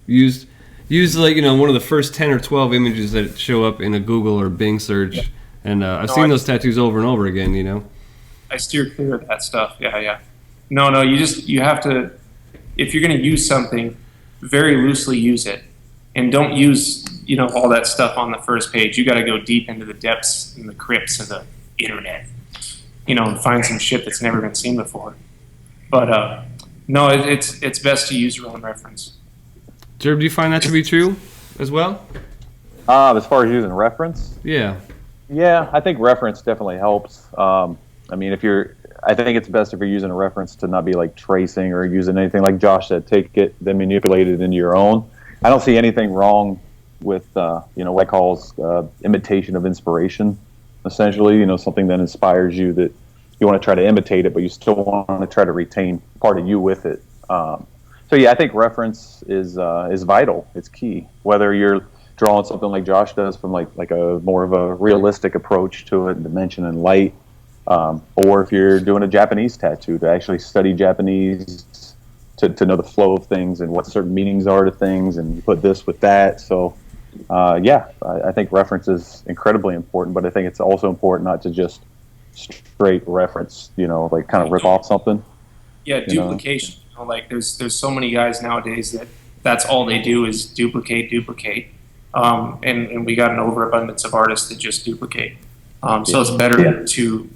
used like one of the first 10 or 12 images that show up in a Google or Bing search, yeah. And I've seen those tattoos over and over again. I steer clear of that stuff. Yeah. No, you have to, if you're going to use something, very loosely use it, and don't use all that stuff on the first page. You got to go deep into the depths and the crypts of the internet. And find some shit that's never been seen before. But no, it's best to use your own reference. Durb, do you find that to be true as well? As far as using reference? Yeah. Yeah, I think reference definitely helps. I mean, I think it's best if you're using a reference to not be like tracing or using anything like Josh said, take it, then manipulate it into your own. I don't see anything wrong with, what I call imitation of inspiration. Essentially, something that inspires you that you want to try to imitate it, but you still want to try to retain part of you with it. So yeah, I think reference is vital. It's key. Whether you're drawing something like Josh does from like a more of a realistic approach to it, dimension and light, or if you're doing a Japanese tattoo, to actually study Japanese, to know the flow of things and what certain meanings are to things, and you put this with that. So. I think reference is incredibly important, but I think it's also important not to just straight reference, like kind of rip off something. Yeah, duplication. Like there's so many guys nowadays that's all they do is duplicate. And we got an overabundance of artists that just duplicate. So it's better to,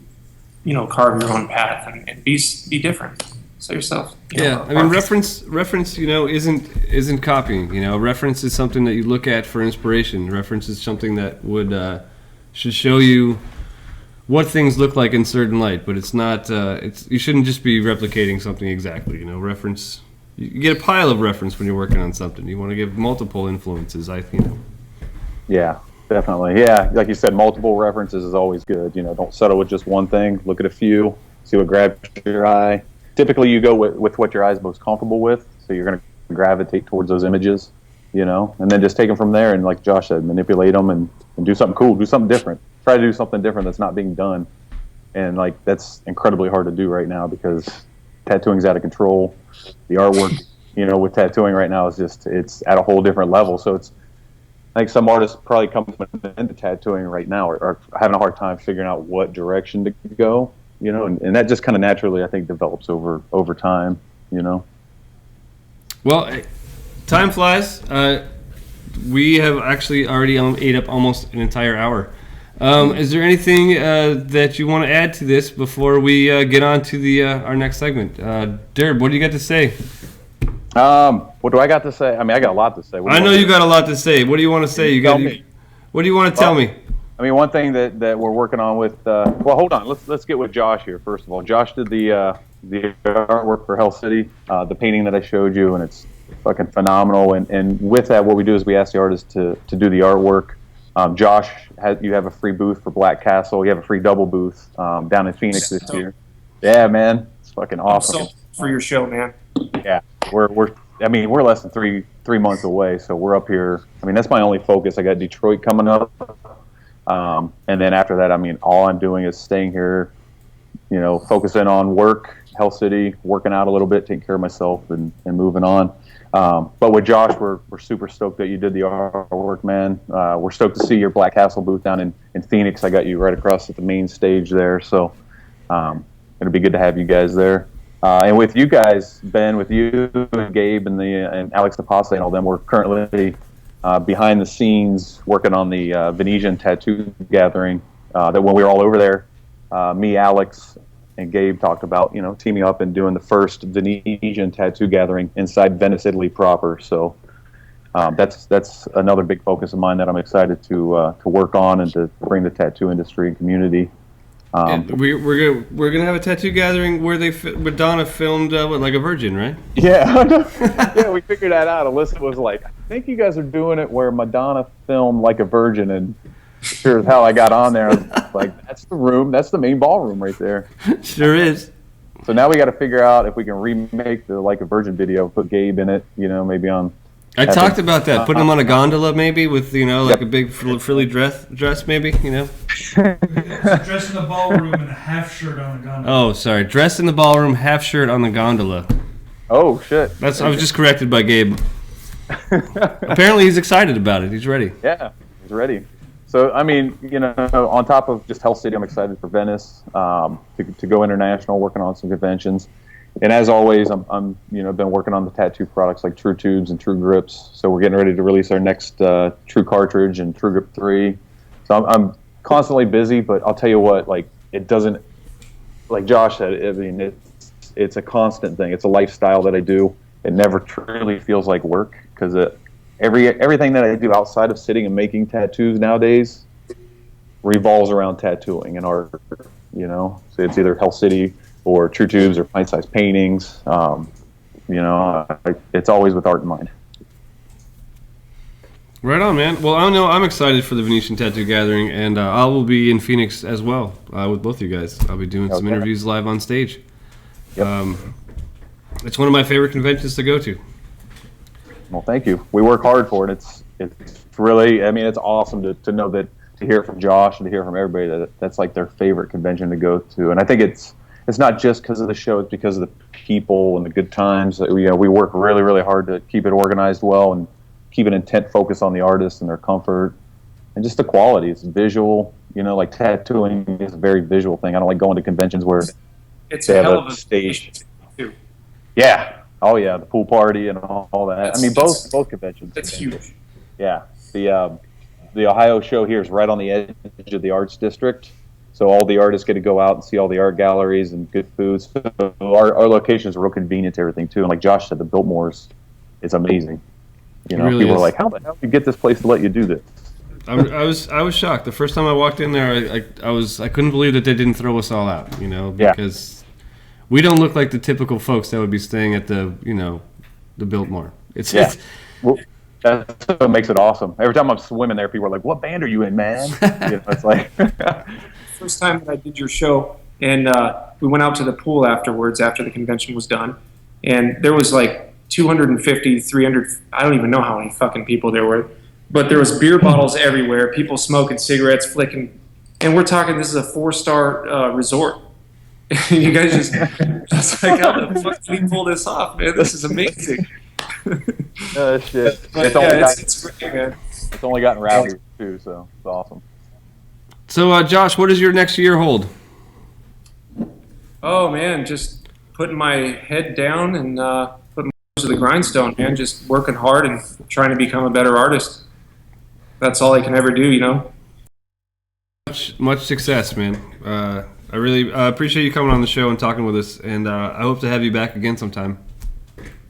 carve your own path and be different. So yourself. Yeah, I mean, reference, isn't copying. Reference is something that you look at for inspiration. Reference is something that should show you what things look like in certain light, but it's not. You shouldn't just be replicating something exactly. Reference. You get a pile of reference when you're working on something. You want to give multiple influences. Yeah, definitely. Yeah, like you said, multiple references is always good. Don't settle with just one thing. Look at a few. See what grabs your eye. Typically, you go with what your eye's most comfortable with, so you're going to gravitate towards those images, and then just take them from there and, like Josh said, manipulate them and do something cool, do something different. Try to do something different that's not being done, and that's incredibly hard to do right now because tattooing's out of control. The artwork, with tattooing right now is it's at a whole different level. So it's like some artists probably coming into tattooing right now are having a hard time figuring out what direction to go. And that just kind of naturally, I think, develops over time, Well, time flies. We have actually already ate up almost an entire hour. Is there anything that you want to add to this before we get on to our next segment? Durb, what do you got to say? What do I got to say? I mean, I got a lot to say. I know you got a lot to say. What do you want to say? What do you want to tell me? I mean, one thing that we're working on with hold on, let's get with Josh here first of all. Josh did the artwork for Hell City, the painting that I showed you, and it's fucking phenomenal. And with that, what we do is we ask the artists to do the artwork. Josh, you have a free booth for Black Castle. You have a free double booth down in Phoenix this year. Yeah, man, it's fucking awesome. I'm so for your show, man. Yeah, we're less than three months away, so we're up here. I mean, that's my only focus. I got Detroit coming up, and then after that, I mean, all I'm doing is staying here, you know, focusing on work, Hell City, working out a little bit, taking care of myself, and moving on. But with Josh, we're super stoked that you did the artwork, man. We're stoked to see your Black Castle booth down in Phoenix. I got you right across at the main stage there, so it'll be good to have you guys there. And with you guys, Ben, with you and Gabe and Alex DePasse and all them, we're currently behind the scenes working on the Venetian tattoo gathering. That when we were all over there, me, Alex, and Gabe talked about, you know, teaming up and doing the first Venetian tattoo gathering inside Venice, Italy proper. So that's another big focus of mine that I'm excited to work on and to bring the tattoo industry and community. We're gonna have a tattoo gathering where Madonna filmed like a virgin, right? Yeah, yeah, we figured that out. Alyssa was like, "I think you guys are doing it where Madonna filmed like a virgin," and sure as hell I got on there. I was like, "That's the room. That's the main ballroom right there." Sure is. So now we got to figure out if we can remake the Like a Virgin video, put Gabe in it. You know, maybe on. I talked about that, putting him on a gondola maybe with, you know, like a big frilly dress maybe, you know. Dress in the ballroom and a half shirt on the gondola. Oh, sorry, dress in the ballroom, half shirt on the gondola. Oh shit! I was just corrected by Gabe. Apparently, he's excited about it. He's ready. Yeah, he's ready. So I mean, you know, on top of just Hell City, I'm excited for Venice to go international, working on some conventions. And as always, I'm you know, been working on the tattoo products like True Tubes and True Grips. So we're getting ready to release our next True Cartridge and True Grip 3. So I'm constantly busy, but I'll tell you what, like, it doesn't, like Josh said, I mean, it's a constant thing. It's a lifestyle that I do. It never truly feels like work, because everything that I do outside of sitting and making tattoos nowadays revolves around tattooing and art. You know, so it's either Hell City or True Tubes or pint-sized paintings. You know, it's always with art in mind. Right on, man. Well, I know I'm excited for the Venetian Tattoo Gathering, and I will be in Phoenix as well with both you guys. I'll be doing some interviews live on stage. Yep. It's one of my favorite conventions to go to. Well, thank you. We work hard for it. It's really, I mean, it's awesome to know that, to hear from Josh and to hear from everybody that's like their favorite convention to go to. And I think it's not just because of the show; it's because of the people and the good times. You know, we work really, really hard to keep it organized well and keep an intent focus on the artists and their comfort and just the quality. It's visual. You know, like tattooing is a very visual thing. I don't like going to conventions where it's they a have hell of a a stage. too. Yeah. Oh yeah, the pool party and all that. I mean, both conventions. That's huge. Yeah. The Ohio show here is right on the edge of the arts district. So all the artists get to go out and see all the art galleries and good food. So our location is real convenient to everything too. And like Josh said, the Biltmore's is amazing. You know, It really people is. are like, how the hell did you get this place to let you do this? I was shocked the first time I walked in there. I couldn't believe that they didn't throw us all out. You know, because we don't look like the typical folks that would be staying at the Biltmore. It's Well, that's what makes it awesome. Every time I'm swimming there, people are like, "What band are you in, man?" You know, it's like. First time that I did your show, and we went out to the pool afterwards after the convention was done, and there was like 250, 300, I don't even know how many fucking people there were, but there was beer bottles everywhere, people smoking cigarettes, flicking, and we're talking, this is a 4-star resort. You guys just like, how the fuck did we pull this off, man? This is amazing. Oh shit! But, it's great, man. It's only gotten rowdier too, so it's awesome. So, Josh, what does your next year hold? Oh man, just putting my head down and putting my to the grindstone, man. Just working hard and trying to become a better artist. That's all I can ever do, you know. Much success, man. I really appreciate you coming on the show and talking with us, and I hope to have you back again sometime.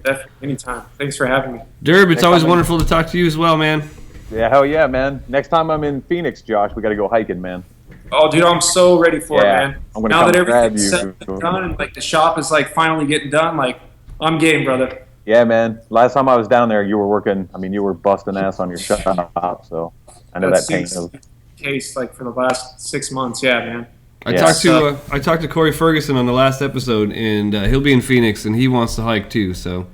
Definitely, anytime. Thanks for having me. Derb, it's always wonderful to talk to you as well, man. Yeah, hell yeah, man. Next time I'm in Phoenix, Josh, we got to go hiking, man. Oh, dude, I'm so ready for it, man. I'm gonna now come that grab everything's you. set and done and like the shop is like finally getting done, like I'm game, brother. Yeah, man. Last time I was down there, you were working. I mean, you were busting ass on your shop, so I know that pain. Seems case like for the last 6 months. Yeah, man. I talked to Corey Ferguson on the last episode, and he'll be in Phoenix, and he wants to hike too. So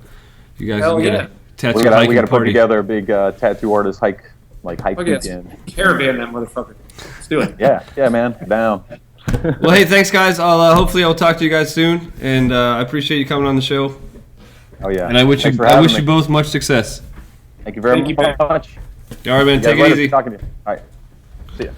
you guys can get a tattoo we hiking gotta put party. together a big tattoo artist hike weekend. Caravan that motherfucker. Let's do it. Yeah, man. Down. Well, hey, thanks, guys. Hopefully I'll talk to you guys soon, and I appreciate you coming on the show. Oh yeah. And I wish you both much success. Thank you very much. All right, man. Take it easy. Talking to you. All right. See ya.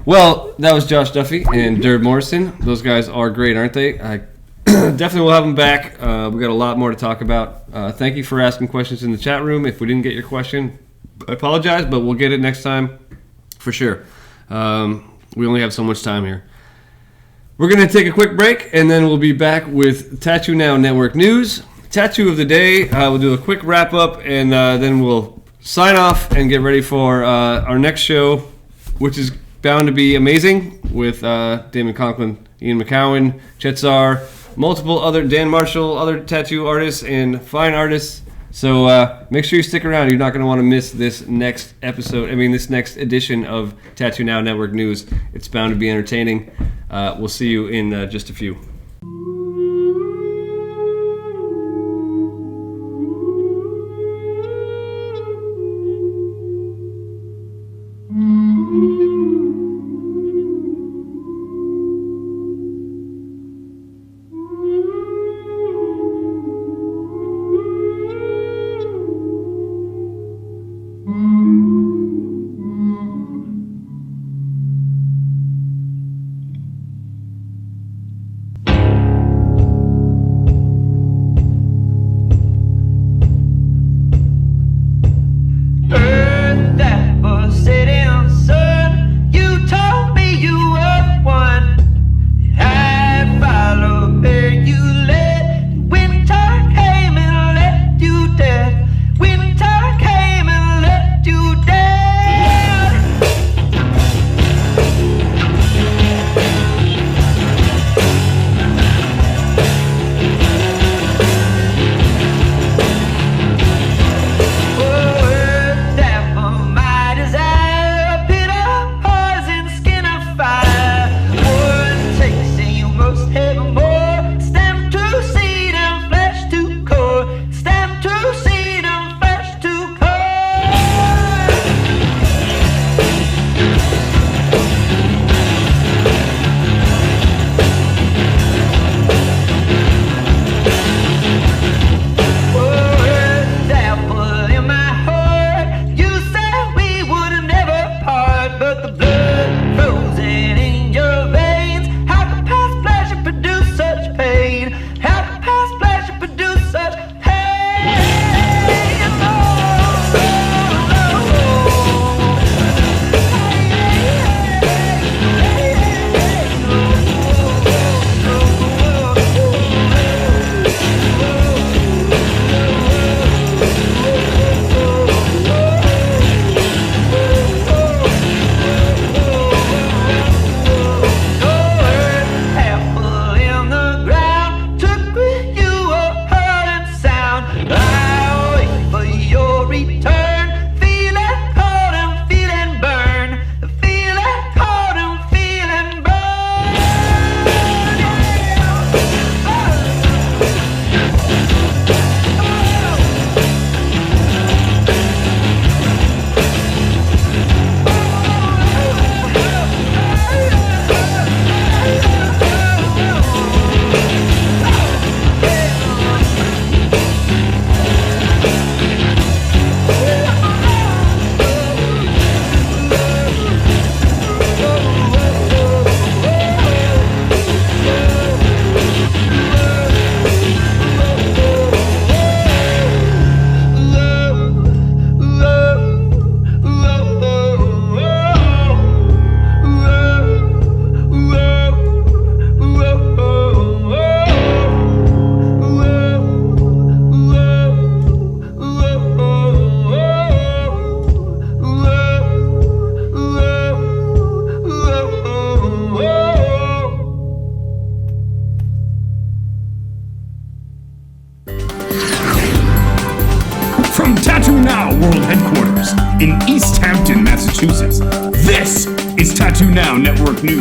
Well, that was Josh Duffy and Durb Morrison. Those guys are great, aren't they? I definitely will have them back. We got a lot more to talk about. Thank you for asking questions in the chat room. If we didn't get your question, I apologize, but we'll get it next time for sure. We only have so much time here. We're going to take a quick break, and then we'll be back with Tattoo Now Network news. Tattoo of the day. We'll do a quick wrap-up, and then we'll sign off and get ready for our next show, which is bound to be amazing, with Damon Conklin, Ian McCowan, Chetzar, multiple other, Dan Marshall, other tattoo artists and fine artists. So make sure you stick around. You're not going to want to miss this next episode. This next edition of Tattoo Now Network News. It's bound to be entertaining. We'll see you in just a few. world headquarters in East Hampton, Massachusetts. This is Tattoo Now Network News.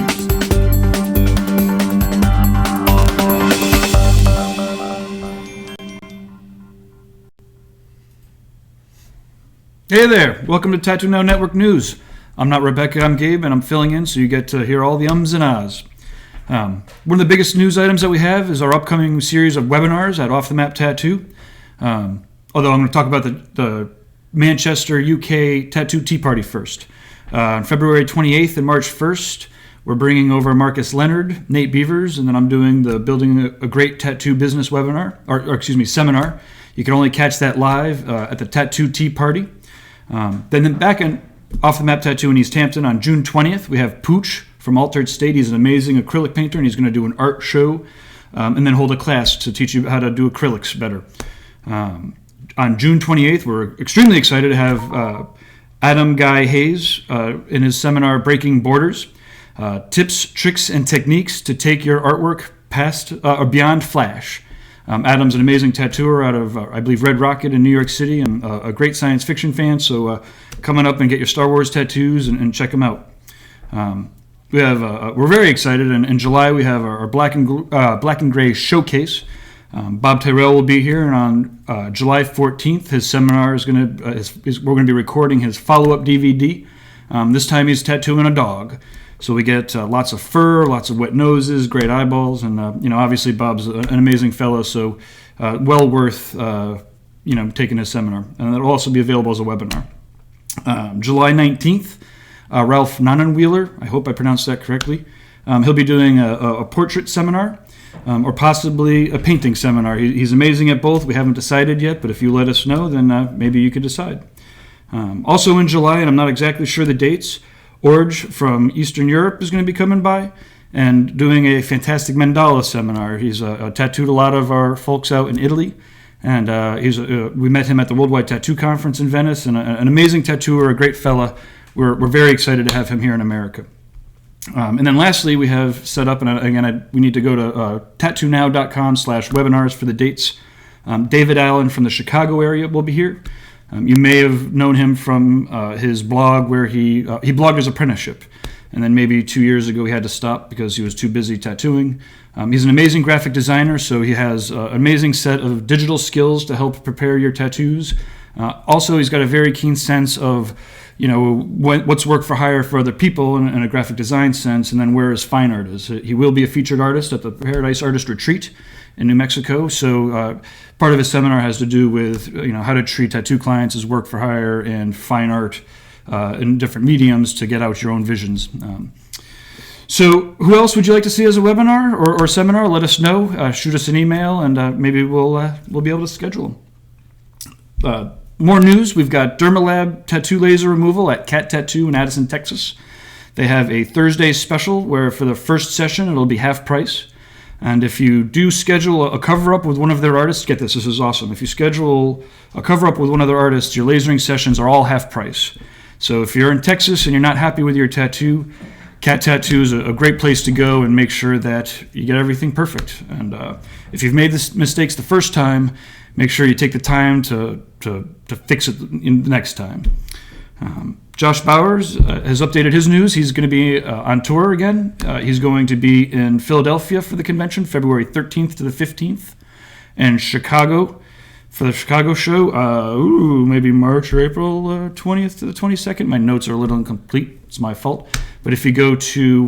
Hey there, welcome to Tattoo Now Network News. I'm not Rebecca, I'm Gabe, and I'm filling in so you get to hear all the ums and ahs. One of the biggest news items that we have is our upcoming series of webinars at Off the Map Tattoo. Although I'm going to talk about the Manchester, UK Tattoo Tea Party first. On February 28th and March 1st, we're bringing over Marcus Leonard, Nate Beavers, and then I'm doing the Building a Great Tattoo Business webinar, seminar. You can only catch that live at the Tattoo Tea Party. Then back in Off the Map Tattoo in East Hampton on June 20th, we have Pooch from Altered State. He's an amazing acrylic painter, and he's going to do an art show and then hold a class to teach you how to do acrylics better. On June 28th, we're extremely excited to have Adam Guy Hayes in his seminar, Breaking Borders, Tips, Tricks, and Techniques to Take Your Artwork Past or Beyond Flash. Adam's an amazing tattooer out of, I believe, Red Rocket in New York City, and a great science fiction fan. So come on up and get your Star Wars tattoos and check them out. We're very excited. And in July, we have our Black and Gray Showcase. Bob Tyrell will be here, and on July 14th, his seminar is we're going to be recording his follow-up DVD. This time, he's tattooing a dog. So we get lots of fur, lots of wet noses, great eyeballs, and obviously Bob's an amazing fellow, so well worth taking his seminar. And it'll also be available as a webinar. July 19th, Ralph Nonnenwheeler, I hope I pronounced that correctly. He'll be doing a portrait seminar, or possibly a painting seminar. He's amazing at both. We haven't decided yet, but if you let us know, then maybe you could decide. Also in July, and I'm not exactly sure the dates, Orge from Eastern Europe is going to be coming by and doing a fantastic mandala seminar. He's tattooed a lot of our folks out in Italy, and we met him at the Worldwide Tattoo Conference in Venice, and an amazing tattooer, a great fella. We're very excited to have him here in America. And then lastly, we have set up, and again, we need to go to tattoonow.com/webinars for the dates. David Allen from the Chicago area will be here. You may have known him from his blog where he blogged his apprenticeship. And then maybe 2 years ago he had to stop because he was too busy tattooing. He's an amazing graphic designer, so he has an amazing set of digital skills to help prepare your tattoos. Also, he's got a very keen sense of what's work for hire for other people in a graphic design sense, and then where his fine art is. He will be a featured artist at the Paradise Artist Retreat in New Mexico. So part of his seminar has to do with how to treat tattoo clients as work for hire and fine art in different mediums to get out your own visions. So who else would you like to see as a webinar or seminar? Let us know. Shoot us an email, and maybe we'll be able to schedule them. More news. We've got Dermalab tattoo laser removal at Cat Tattoo in Addison, Texas. They have a Thursday special where for the first session it'll be half price. And if you do schedule a cover-up with one of their artists, get this is awesome. If you schedule a cover-up with one of their artists, your lasering sessions are all half price. So if you're in Texas and you're not happy with your tattoo, Cat Tattoo is a great place to go and make sure that you get everything perfect. And if you've made the mistakes the first time, make sure you take the time to fix it the next time. Josh Bowers has updated his news. He's going to be on tour again. He's going to be in Philadelphia for the convention, February 13th to the 15th, and Chicago for the Chicago show, maybe March or April 20th to the 22nd. My notes are a little incomplete. It's my fault. But if you go to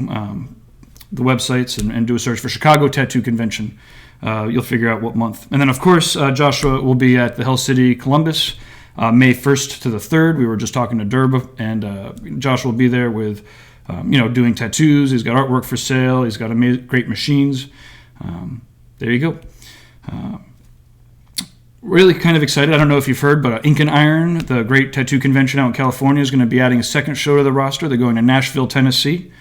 the websites and do a search for Chicago Tattoo Convention, you'll figure out what month. And then, of course, Joshua will be at the Hell City, Columbus, May 1st to the 3rd. We were just talking to Durb, and Josh will be there with, doing tattoos. He's got artwork for sale. He's got great machines. There you go. Really kind of excited. I don't know if you've heard, but Ink and Iron, the great tattoo convention out in California, is going to be adding a second show to the roster. They're going to Nashville, Tennessee.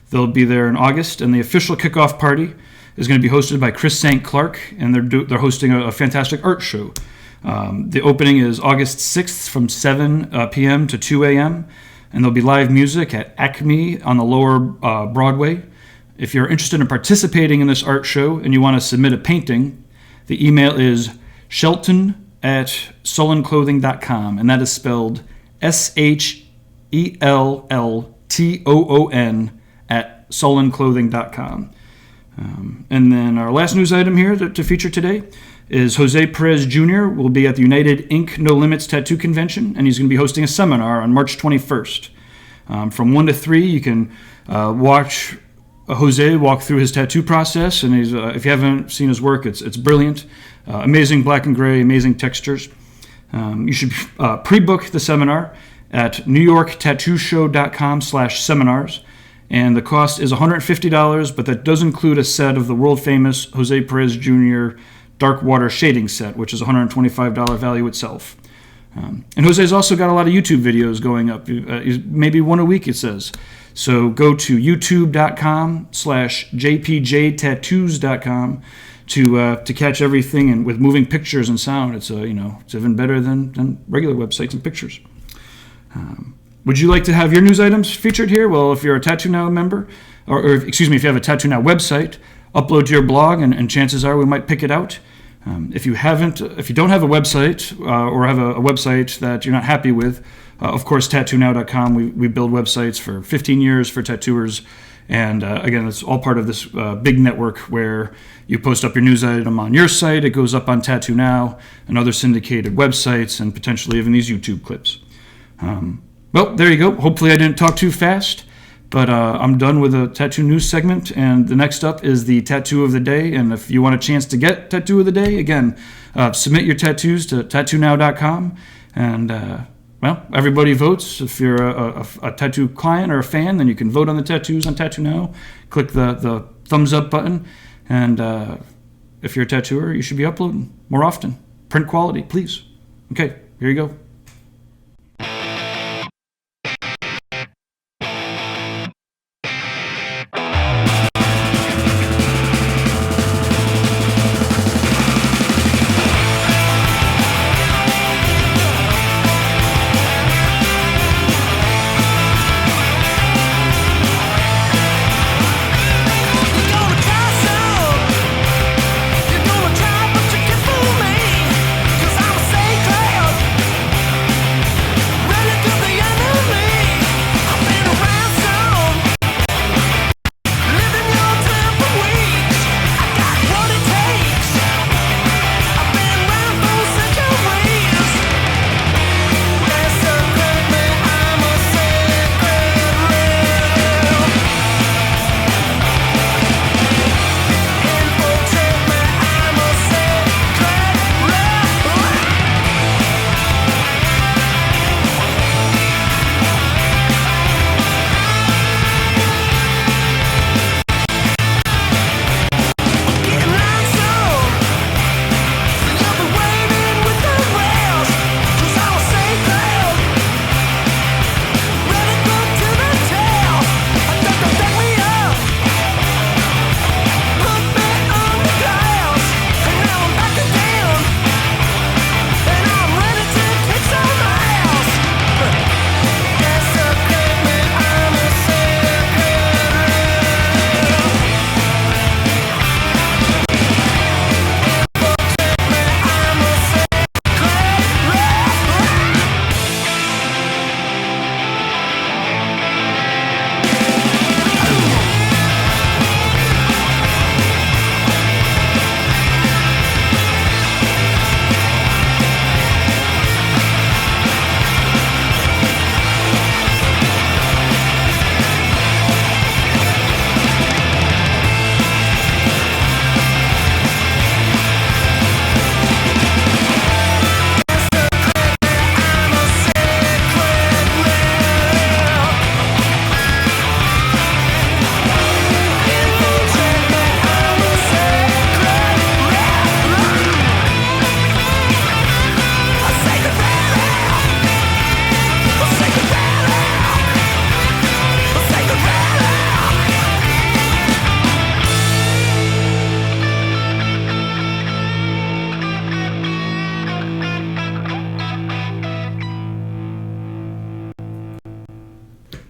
They'll be there in August, and the official kickoff party is going to be hosted by Chris St. Clark, and they're hosting a fantastic art show. The opening is August 6th from 7 p.m. to 2 a.m., and there'll be live music at Acme on the lower Broadway. If you're interested in participating in this art show and you want to submit a painting, the email is Shelton at sullenclothing.com, and that is spelled SHELLTOON at sullenclothing.com. And then our last news item here to feature today is Jose Perez Jr. will be at the United Ink No Limits Tattoo Convention, and he's going to be hosting a seminar on March 21st. From 1 to 3, you can watch Jose walk through his tattoo process, and he's, if you haven't seen his work, it's brilliant. Amazing black and gray, amazing textures. You should pre-book the seminar at newyorktattooshow.com/seminars, and the cost is $150, but that does include a set of the world-famous Jose Perez Jr. Dark Water Shading Set, which is a $125 value itself. And Jose's also got a lot of YouTube videos going up, maybe one a week, it says. So go to youtube.com/jpjtattoos.com to catch everything, and with moving pictures and sound, it's it's even better than regular websites and pictures. Would you like to have your news items featured here? Well, if you're a Tattoo Now member, or excuse me, if you have a Tattoo Now website, upload to your blog, and chances are we might pick it out. If you don't have a website or have a website that you're not happy with, of course, TattooNow.com. We build websites for 15 years for tattooers, and again, it's all part of this big network where you post up your news item on your site, it goes up on Tattoo Now and other syndicated websites, and potentially even these YouTube clips. Well, there you go. Hopefully I didn't talk too fast, but I'm done with the tattoo news segment, and the next up is the tattoo of the day. And if you want a chance to get tattoo of the day, again, submit your tattoos to tattoonow.com, and well, everybody votes. If you're a tattoo client or a fan, then you can vote on the tattoos on Tattoo Now. Click the thumbs up button, and if you're a tattooer, you should be uploading more often. Print quality, please. Okay, here you go.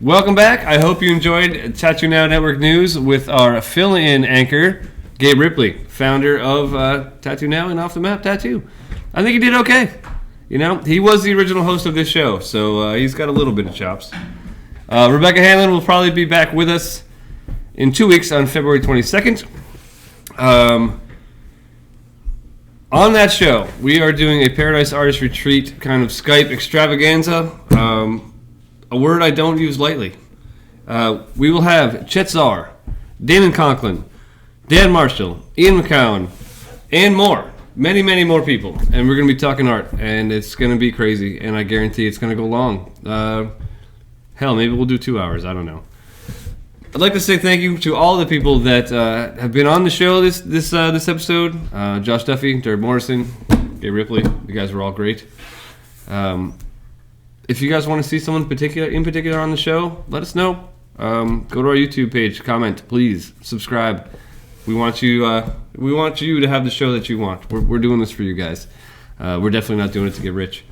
Welcome back. I hope you enjoyed Tattoo Now Network News with our fill-in anchor, Gabe Ripley, founder of Tattoo Now and Off the Map Tattoo. I think he did okay. You know, he was the original host of this show, so he's got a little bit of chops. Rebecca Hanlon will probably be back with us in 2 weeks on February 22nd. On that show, we are doing a Paradise Artist Retreat kind of Skype extravaganza, a word I don't use lightly. We will have Chet Czar, Damon Conklin, Dan Marshall, Ian McCowan, and more. Many, many more people. And we're going to be talking art, and it's going to be crazy, and I guarantee it's going to go long. Hell, maybe we'll do 2 hours. I don't know. I'd like to say thank you to all the people that have been on the show this episode. Josh Duffy, Durb Morrison, Gabe Ripley. You guys were all great. If you guys want to see someone in particular on the show, let us know. Go to our YouTube page, comment, please, subscribe. We want you to have the show that you want. We're doing this for you guys. We're definitely not doing it to get rich.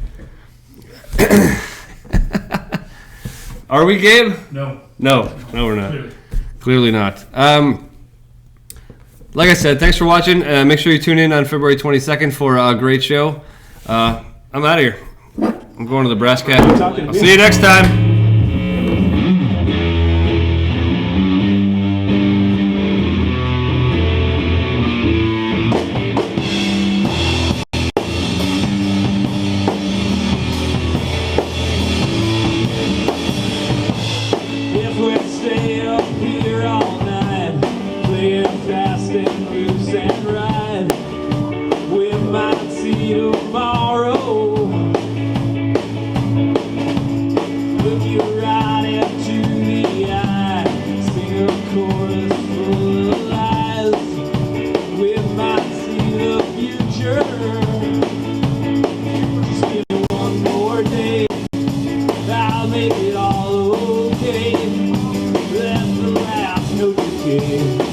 Are we, Gabe? No. No, we're not. Clearly not. Like I said, thanks for watching. Make sure you tune in on February 22nd for a great show. I'm out of here. I'm going to the Brass Cat. I'll see you next time. Make it all okay. That's the last note you gave.